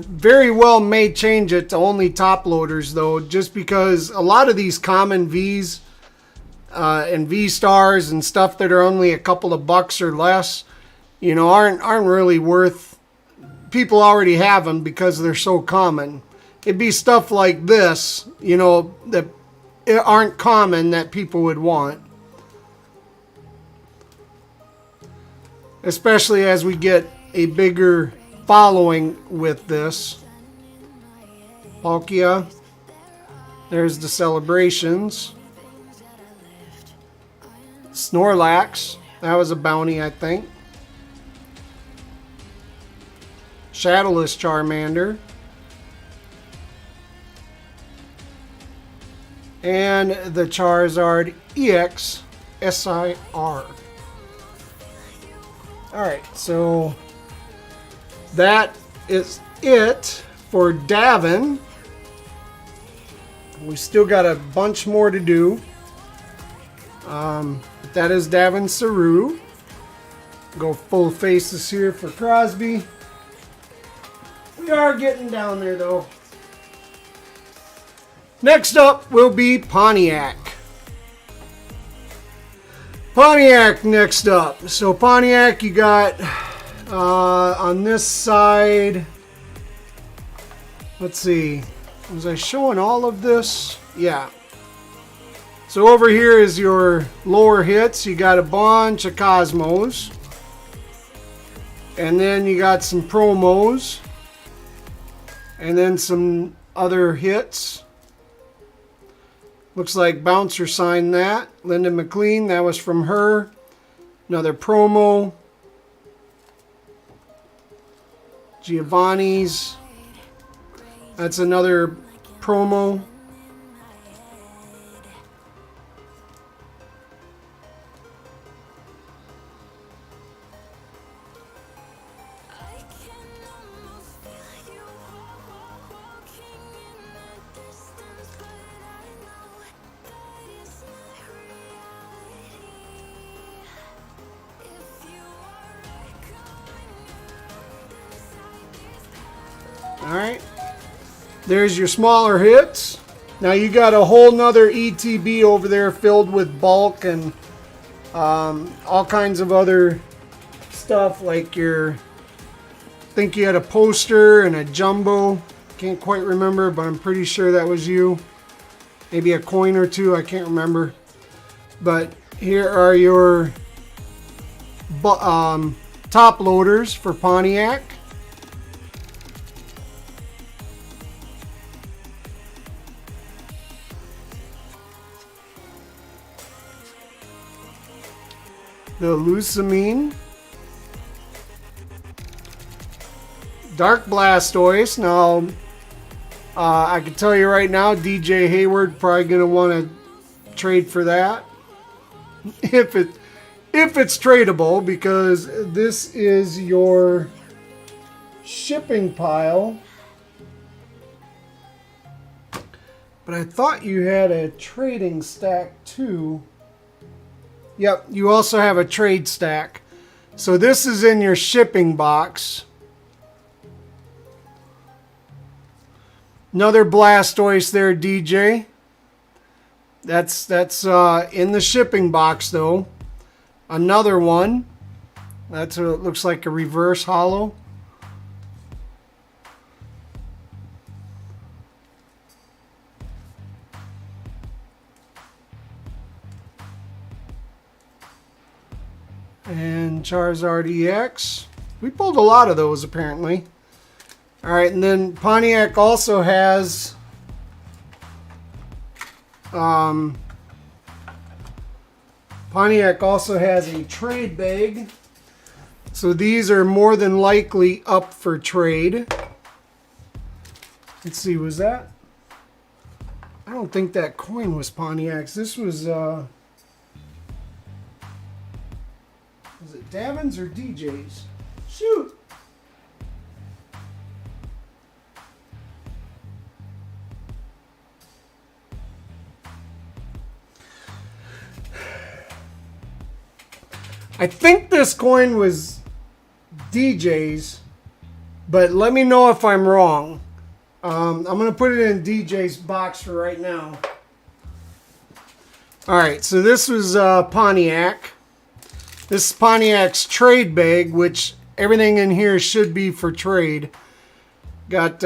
S1: very well may change it to only top loaders though, just because a lot of these common Vs and V stars and stuff that are only a couple of bucks or less, you know, aren't really worth. People already have them because they're so common. It'd be stuff like this, you know, that aren't common that people would want. Especially as we get a bigger following with this. Palkia. There's the celebrations. Snorlax. That was a bounty, I think. Shadowless Charmander. And the Charizard EX SIR. Alright, so that is it for Davin. We still got a bunch more to do. But that is Davin Soru. Go full faces here for Crosby. We are getting down there though. Next up will be Pontiac. Pontiac next up. So Pontiac, you got on this side, let's see, was I showing all of this? Yeah. So over here is your lower hits. You got a bunch of Cosmos. And then you got some promos. And then some other hits. Looks like Bouncer signed that. Linda McLean, that was from her. Another promo. Giovanni's. That's another promo. Alright, there's your smaller hits. Now you got a whole nother ETB over there filled with bulk and all kinds of other stuff, like your, I think you had a poster and a jumbo. Can't quite remember, but I'm pretty sure that was you. Maybe a coin or two, I can't remember. But here are your top loaders for Pontiac. The Lucamine. Dark Blastoise. Now, I can tell you right now, DJ Hayward probably going to want to trade for that. If it's tradable, because this is your shipping pile. But I thought you had a trading stack too. Yep, you also have a trade stack. So this is in your shipping box. Another Blastoise there, DJ. That's in the shipping box though. Another one. That's what it looks like, a reverse holo. And Charizard EX. We pulled a lot of those apparently. Alright, and then Pontiac also has a trade bag. So these are more than likely up for trade. Let's see, was that? I don't think that coin was Pontiac's. This was it Davin's or DJ's? Shoot! I think this coin was DJ's, but let me know if I'm wrong. I'm going to put it in DJ's box for right now. Alright, so this was Pontiac. This is Pontiac's trade bag, which everything in here should be for trade. Got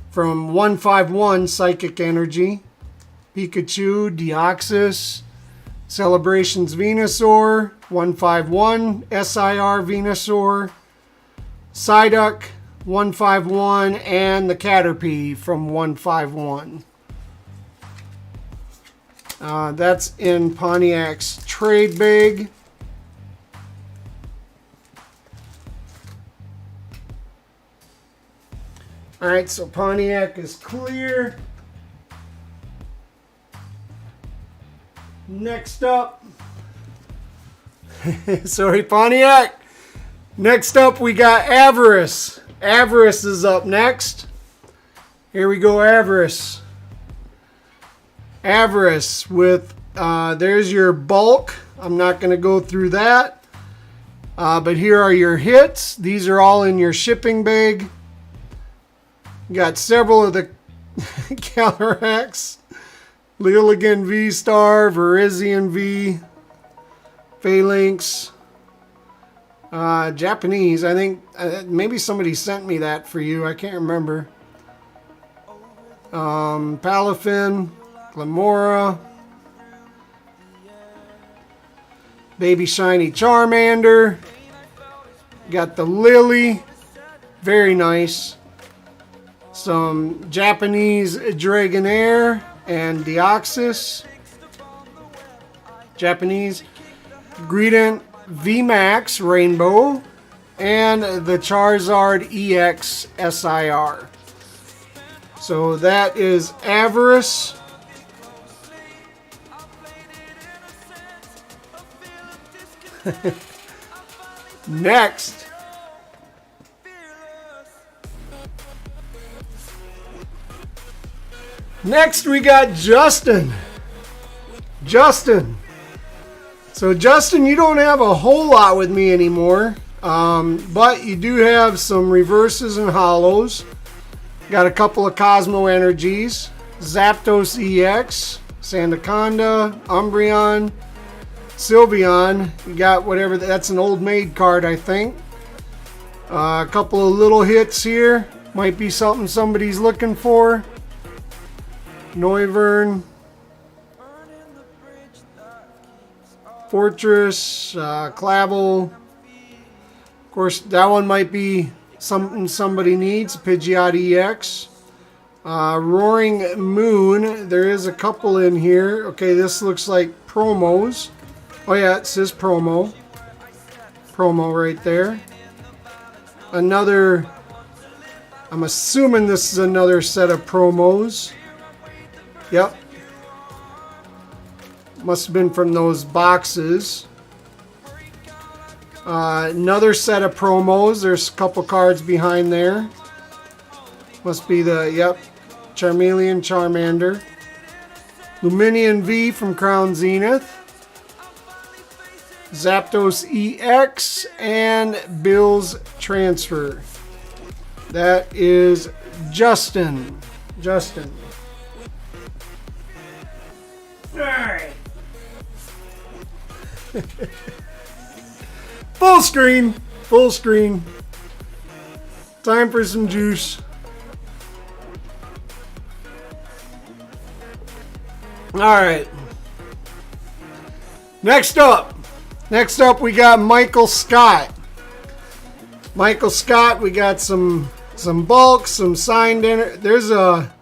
S1: from 151 Psychic Energy, Pikachu, Deoxys, Celebrations Venusaur, 151 SIR Venusaur, Psyduck, 151, and the Caterpie from 151. That's in Pontiac's trade bag. Alright, so Pontiac is clear. Next up, sorry, Pontiac. Next up, we got Avarice. Avarice is up next. Here we go, Avarice. Avarice with, there's your bulk. I'm not going to go through that. But here are your hits. These are all in your shipping bag. You got several of the Calyrex. Lilligan V-Star, Virizion V, Phalanx, Japanese. I think maybe somebody sent me that for you. I can't remember. Palafin, Clamora. Baby Shiny Charmander. Got the Lily. Very nice. Some Japanese Dragonair and Deoxys. Japanese. Greedent VMAX Rainbow. And the Charizard EX SIR. So that is Avarice. Next. Next we got Justin. So Justin, you don't have a whole lot with me anymore. But you do have some reverses and holos. Got a couple of Cosmo Energies. Zapdos EX. Sandaconda. Umbreon. Sylveon. You got whatever. That's an old maid card, I think. A couple of little hits here. Might be something somebody's looking for. Noivern. Fortress. Clavel. Of course, that one might be something somebody needs. Pidgeot EX. Roaring Moon. There is a couple in here. Okay, this looks like promos. Oh yeah, it says promo. Promo right there. Another, I'm assuming this is another set of promos. Yep. Must have been from those boxes. Another set of promos. There's a couple cards behind there. Must be the, yep, Charmeleon, Charmander. Luminion V from Crown Zenith. Zapdos EX and Bill's Transfer. That is Justin. Alright. Full screen. Time for some juice. Alright. Next up, we got Michael Scott. We got some bulk, some signed in. There's a...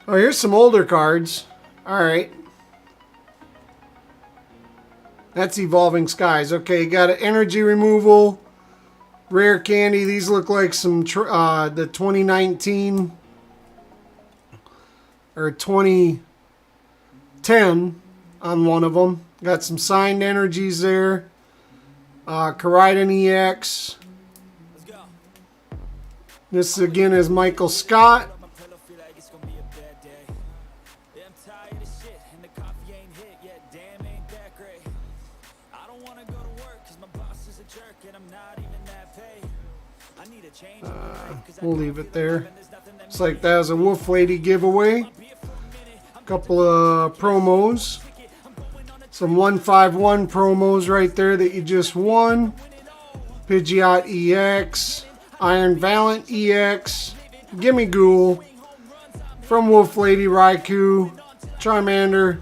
S1: Oh, here's some older cards. Alright. That's Evolving Skies. Okay, got an energy removal. Rare candy. These look like some the 2019 or 2010 on one of them. Got some signed energies there. Koraidon EX. This again is Michael Scott. We'll leave it there. Looks like that was a Wolf Lady giveaway. Couple of promos. Some 151 promos right there that you just won. Pidgeot EX. Iron Valiant EX. Gimme Ghoul. From Wolf Lady Raikou. Charmander.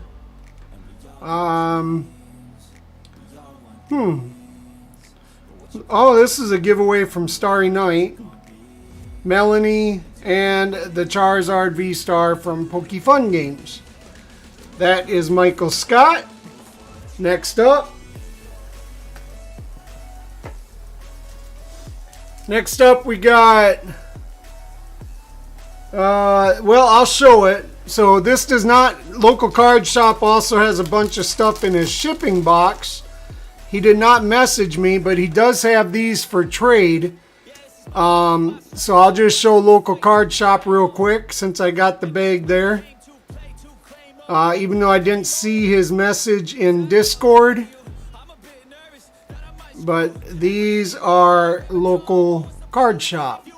S1: Oh, this is a giveaway from Starry Night. Melanie and the Charizard V-Star from PokeFunGamez. That is Michael Scott. Next up, we got, well, I'll show it. So this does not, Local Card Shop also has a bunch of stuff in his shipping box. He did not message me, but he does have these for trade. So I'll just show Local Card Shop real quick since I got the bag there. Even though I didn't see his message in Discord. But these are Local Card Shop. In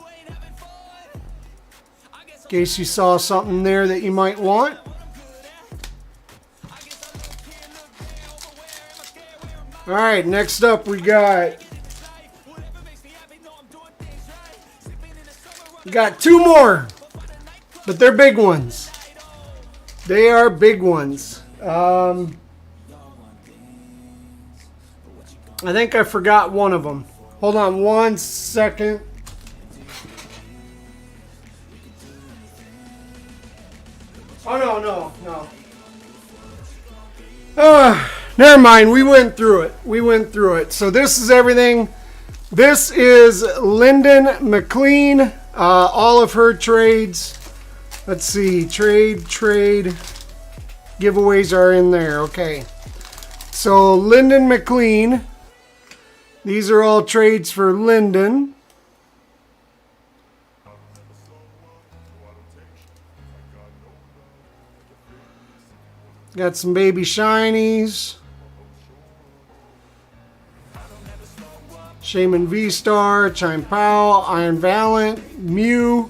S1: case you saw something there that you might want. Alright, next up we got two more. But they're big ones. They are big ones. I think I forgot one of them. Hold on 1 second. Oh, no. Never mind. We went through it. So this is everything. This is Lyndon McLean. All of her trades. Let's see. Trade. Giveaways are in there. Okay. So Lyndon McLean. These are all trades for Lyndon. Got some baby shinies. Shaman V-Star, Chime Powell, Iron Valiant, Mew.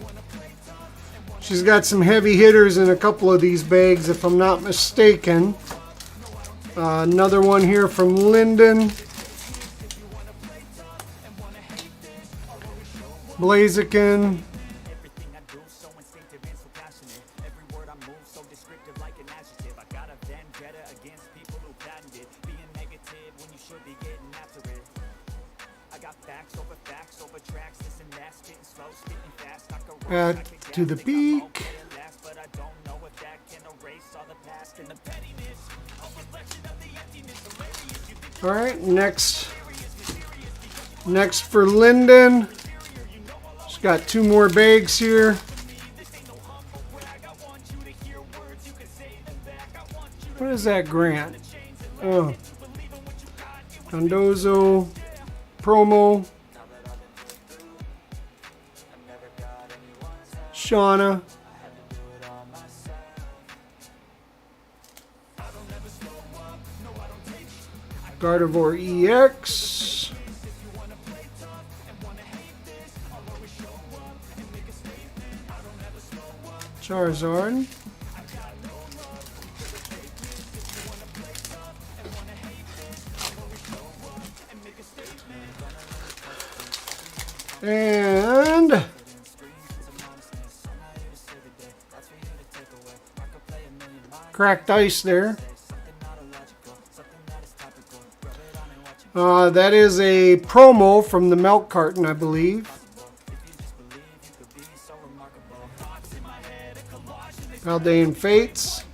S1: She's got some heavy hitters in a couple of these bags, if I'm not mistaken. Another one here from Lyndon. Blaziken. To the peak. All right, next for Lyndon. She's got 2 more bags here. What is that grant? Oh, Condozo promo. Shauna. Gardevoir EX. Charizard. And cracked ice there. That is a promo from the milk carton, I believe. Paldean Fates.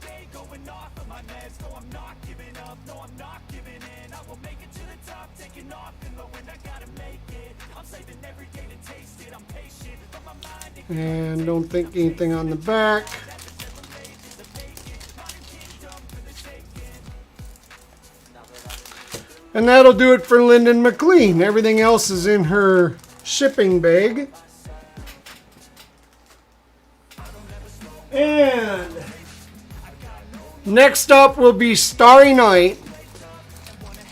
S1: And don't think anything on the back. And that'll do it for Lyndon McLean. Everything else is in her shipping bag. And next up will be Starry Night.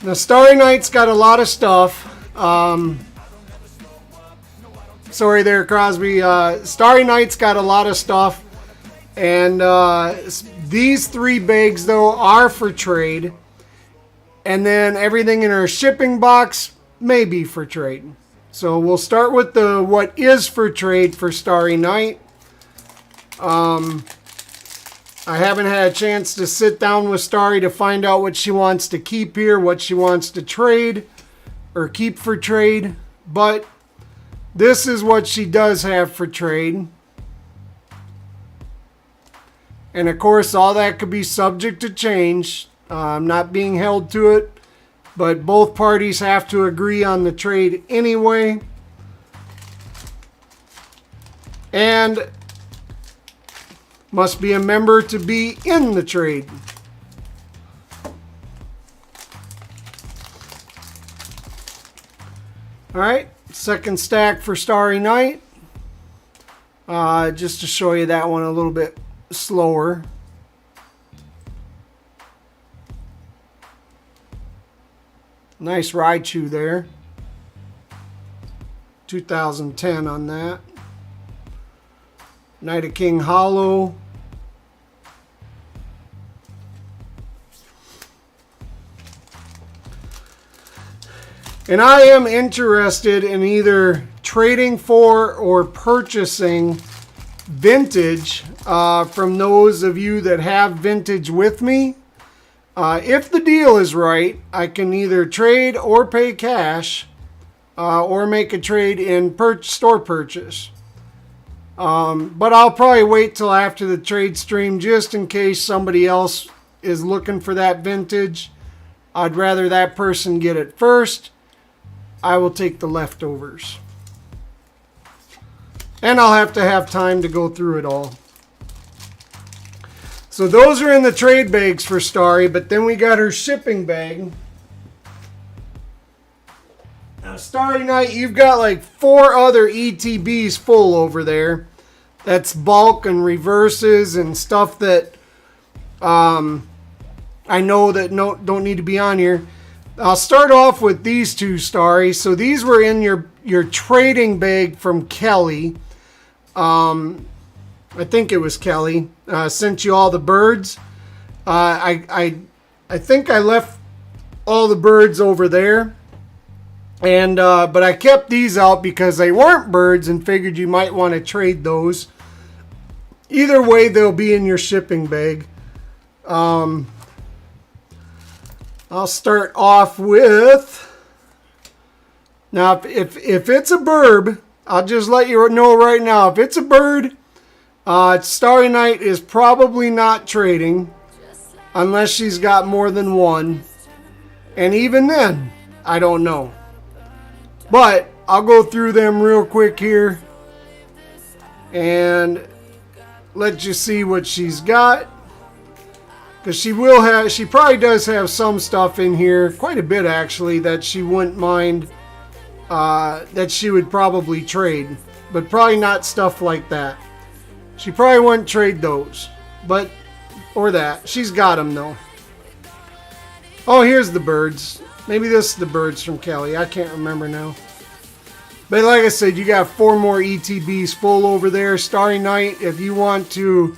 S1: Now, Starry Night's got a lot of stuff. Sorry there, Crosby. Starry Night's got a lot of stuff. And these 3 bags, though, are for trade. And then everything in our shipping box may be for trade. So we'll start with the what is for trade for Starry Night. I haven't had a chance to sit down with Starry to find out what she wants to keep here, what she wants to trade or keep for trade. But this is what she does have for trade. And of course, all that could be subject to change. I'm not being held to it, but both parties have to agree on the trade anyway. And must be a member to be in the trade. All right, second stack for Starry Night. Just to show you that one a little bit slower. Nice Raichu there. 2010 on that. Knight of King Holo. And I am interested in either trading for or purchasing vintage from those of you that have vintage with me. If the deal is right, I can either trade or pay cash, or make a trade in store purchase. But I'll probably wait till after the trade stream just in case somebody else is looking for that vintage. I'd rather that person get it first. I will take the leftovers. And I'll have to have time to go through it all. So those are in the trade bags for Starry, but then we got her shipping bag. Now, Starry Night, you've got like 4 other ETBs full over there. That's bulk and reverses and stuff that I know that don't need to be on here. I'll start off with these 2, Starry. So these were in your trading bag from Kelly. I think it was Kelly. Sent you all the birds. I think I left all the birds over there. And but I kept these out because they weren't birds and figured you might want to trade those. Either way, they'll be in your shipping bag. I'll start off with... Now, if it's a bird, I'll just let you know right now. If it's a bird, Starry Night is probably not trading unless she's got more than one. And even then, I don't know. But I'll go through them real quick here and let you see what she's got. Because she probably does have some stuff in here, quite a bit actually, that she wouldn't mind, that she would probably trade. But probably not stuff like that. She probably wouldn't trade those. Or that. She's got them though. Oh, here's the birds. Maybe this is the birds from Kelly. I can't remember now. But like I said, you got 4 more ETBs full over there. Starry Night, if you want to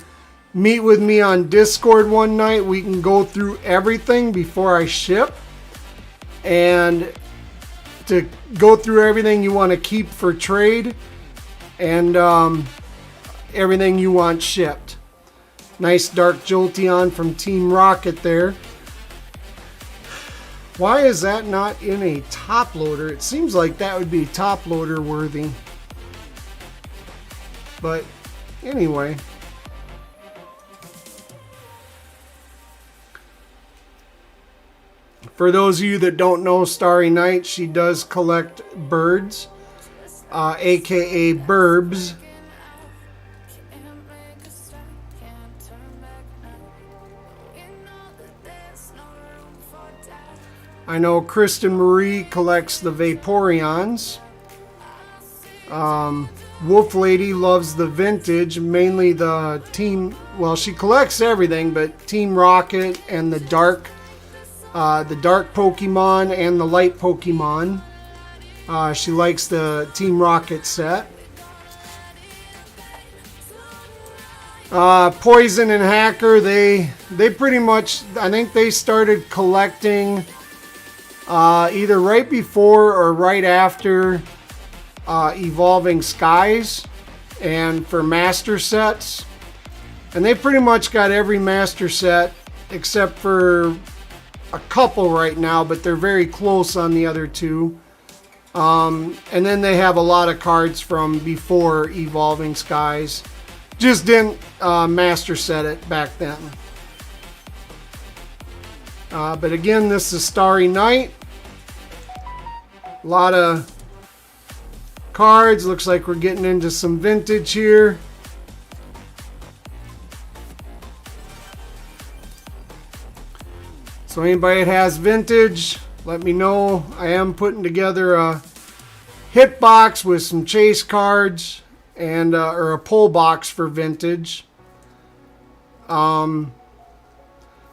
S1: meet with me on Discord one night, we can go through everything before I ship. And to go through everything you want to keep for trade. And everything you want shipped. Nice dark Jolteon from Team Rocket there. Why is that not in a top loader? It seems like that would be top loader worthy. But anyway. For those of you that don't know Starry Night, she does collect birds, aka burbs. I know Kristen Marie collects the Vaporeons. Wolf Lady loves the vintage, mainly the team. Well, she collects everything, but Team Rocket and the dark Pokemon and the light Pokemon. She likes the Team Rocket set. Poison and Hacker, they pretty much, I think they started collecting either right before or right after Evolving Skies and for master sets. And they pretty much got every master set except for a couple right now, but they're very close on the other 2. And then they have a lot of cards from before Evolving Skies. Just didn't master set it back then. But again, this is Starry Night. A lot of cards. Looks like we're getting into some vintage here. So anybody that has vintage, let me know. I am putting together a hit box with some chase cards and or a pull box for vintage.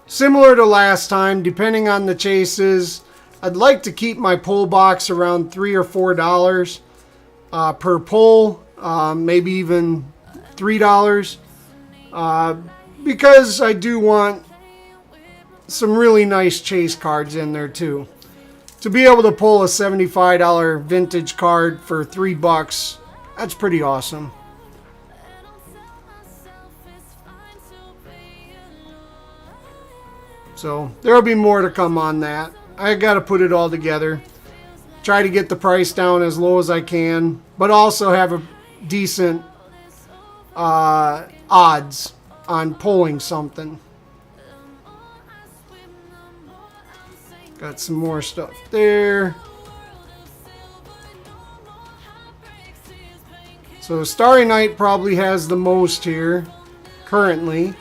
S1: Similar to last time, depending on the chases, I'd like to keep my pull box around $3 or $4 per pull, maybe even $3, because I do want some really nice chase cards in there too. To be able to pull a $75 vintage card for $3, that's pretty awesome. So there'll be more to come on that. I got to put it all together. Try to get the price down as low as I can, but also have a decent odds on pulling something. Got some more stuff there. So Starry Night probably has the most here currently.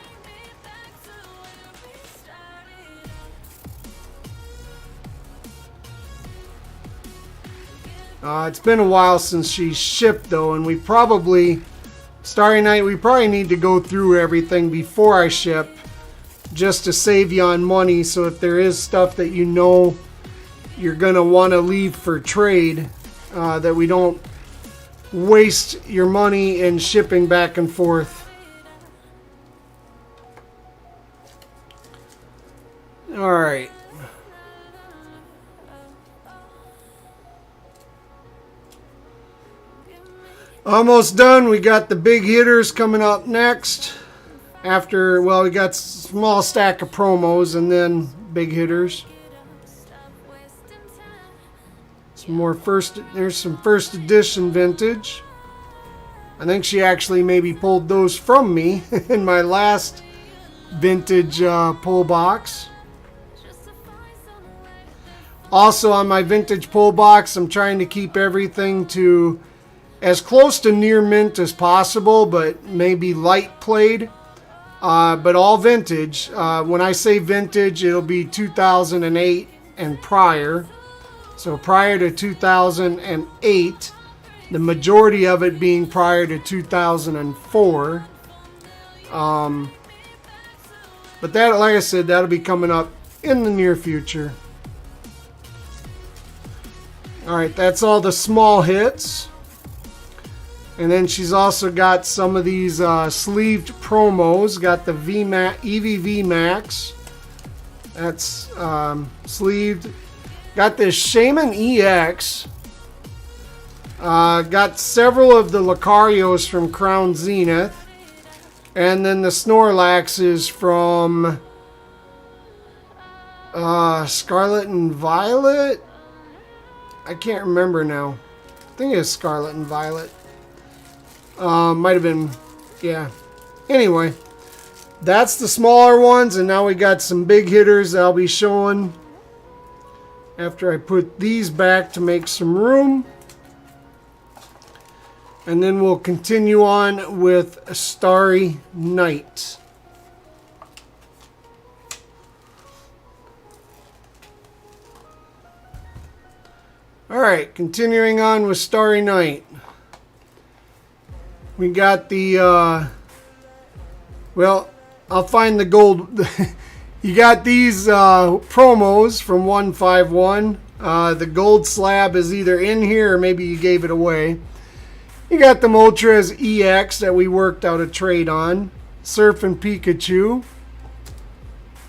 S1: It's been a while since she shipped though, and we probably, Starry Night, we probably need to go through everything before I ship just to save you on money. So if there is stuff that you know you're going to want to leave for trade, that we don't waste your money in shipping back and forth. All right. Almost done. We got the big hitters coming up next. After, well, we got a small stack of promos and then big hitters. Some more there's some first edition vintage. I think she actually maybe pulled those from me in my last vintage pull box. Also on my vintage pull box, I'm trying to keep everything to as close to near mint as possible, but maybe light played, but all vintage. When I say vintage, it'll be 2008 and prior. So prior to 2008, the majority of it being prior to 2004. But that, like I said, that'll be coming up in the near future. All right, that's all the small hits. And then she's also got some of these sleeved promos. Got the EVV Max. That's sleeved. Got this Shaman EX. Got several of the Lucarios from Crown Zenith. And then the Snorlaxes from Scarlet and Violet. I can't remember now. I think it's Scarlet and Violet. Might have been, yeah. Anyway, that's the smaller ones, and now we got some big hitters that I'll be showing after I put these back to make some room. And then we'll continue on with Starry Night. Alright, continuing on with Starry Night. We got the, well, I'll find the gold. You got these promos from 151. The gold slab is either in here or maybe you gave it away. You got the Moltres EX that we worked out a trade on. Surfing Pikachu.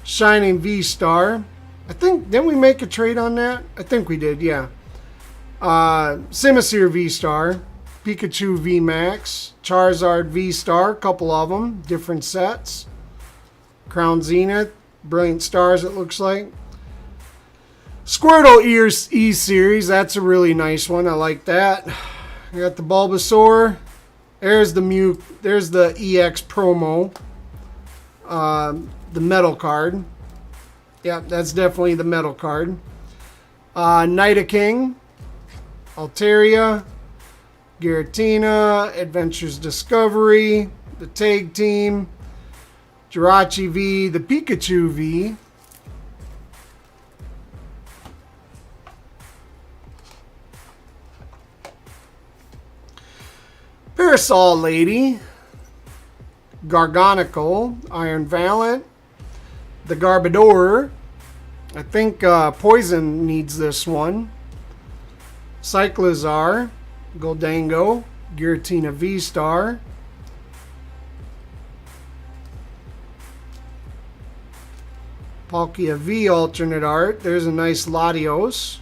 S1: Shining V-Star. I think, didn't we make a trade on that? I think we did, yeah. Simisear V-Star. Pikachu V-Max. Charizard V-Star, a couple of them. Different sets. Crown Zenith. Brilliant Stars, it looks like. Squirtle E-Series. That's a really nice one. I like that. I got the Bulbasaur. There's the Mew. There's the EX promo. The metal card. Yeah, that's definitely the metal card. Nidoking. Altaria. Giratina. Adventures Discovery. The Tag Team. Jirachi V. The Pikachu V. Parasol Lady, Garganical, Iron Valiant, the Garbodor. I think Poison needs this one. Cyclizar, Goldango, Giratina V-Star. Palkia V alternate art. There's a nice Latios.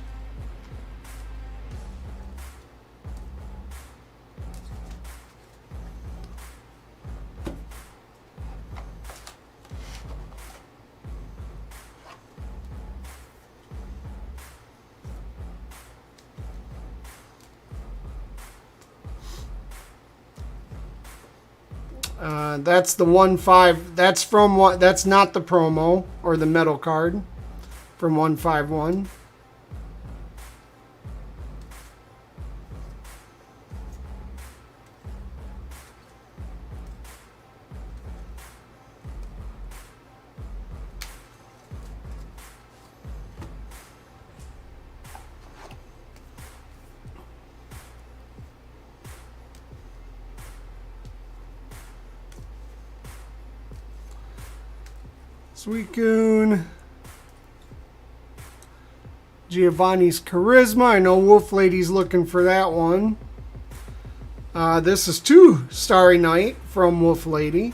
S1: That's the 1-5. That's from what? That's not the promo or the metal card from 151. Suicune. Giovanni's Charisma. I know Wolf Lady's looking for that one. This is 2 Starry Night from Wolf Lady.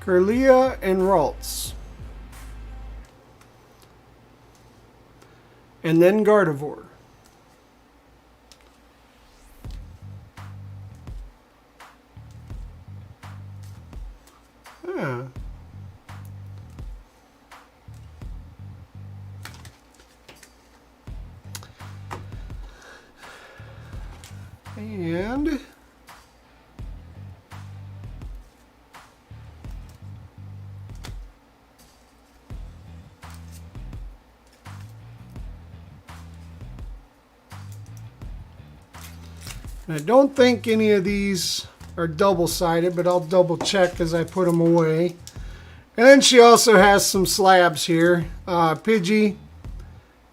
S1: Curlia and Ralts. And then Gardevoir. Huh. And I don't think any of these are double-sided, but I'll double check as I put them away. And then she also has some slabs here. Pidgey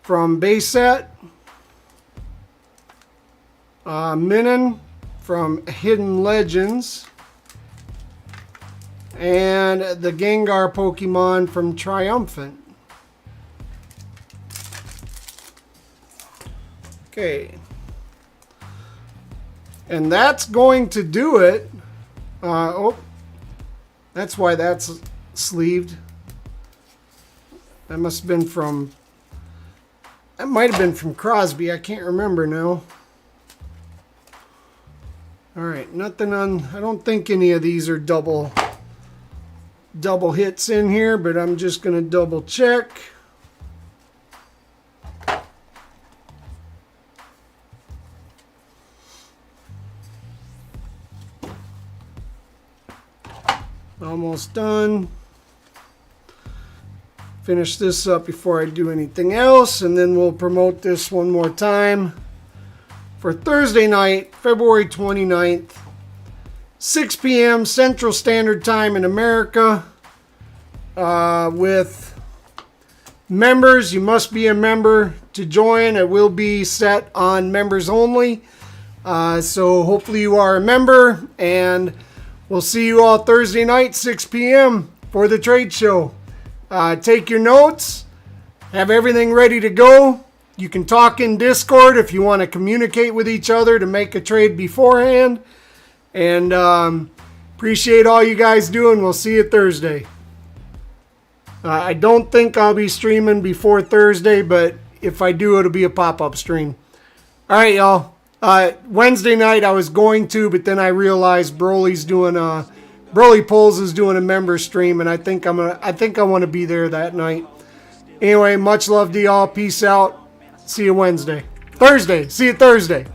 S1: from base set. Minun from Hidden Legends. And the Gengar Pokemon from Triumphant. Okay. And that's going to do it. Oh, that's why that's sleeved. That must have been from... That might have been from Crosby. I can't remember now. Alright, nothing on... I don't think any of these are double hits in here, but I'm just going to double check. Almost done. Finish this up before I do anything else, and then we'll promote this one more time for Thursday night, February 29th, 6 p.m. Central Standard Time in America. With members, you must be a member to join. It will be set on members only. So hopefully you are a member, and we'll see you all Thursday night, 6 p.m. for the trade show. Take your notes. Have everything ready to go. You can talk in Discord if you want to communicate with each other to make a trade beforehand. And appreciate all you guys doing. We'll see you Thursday. I don't think I'll be streaming before Thursday, but if I do, it'll be a pop-up stream. All right, y'all. Wednesday night I was going to, but then I realized Broly Pulls is doing a member stream, and I think I want to be there that night. Anyway, much love to y'all. Peace out. See you Thursday. See you Thursday.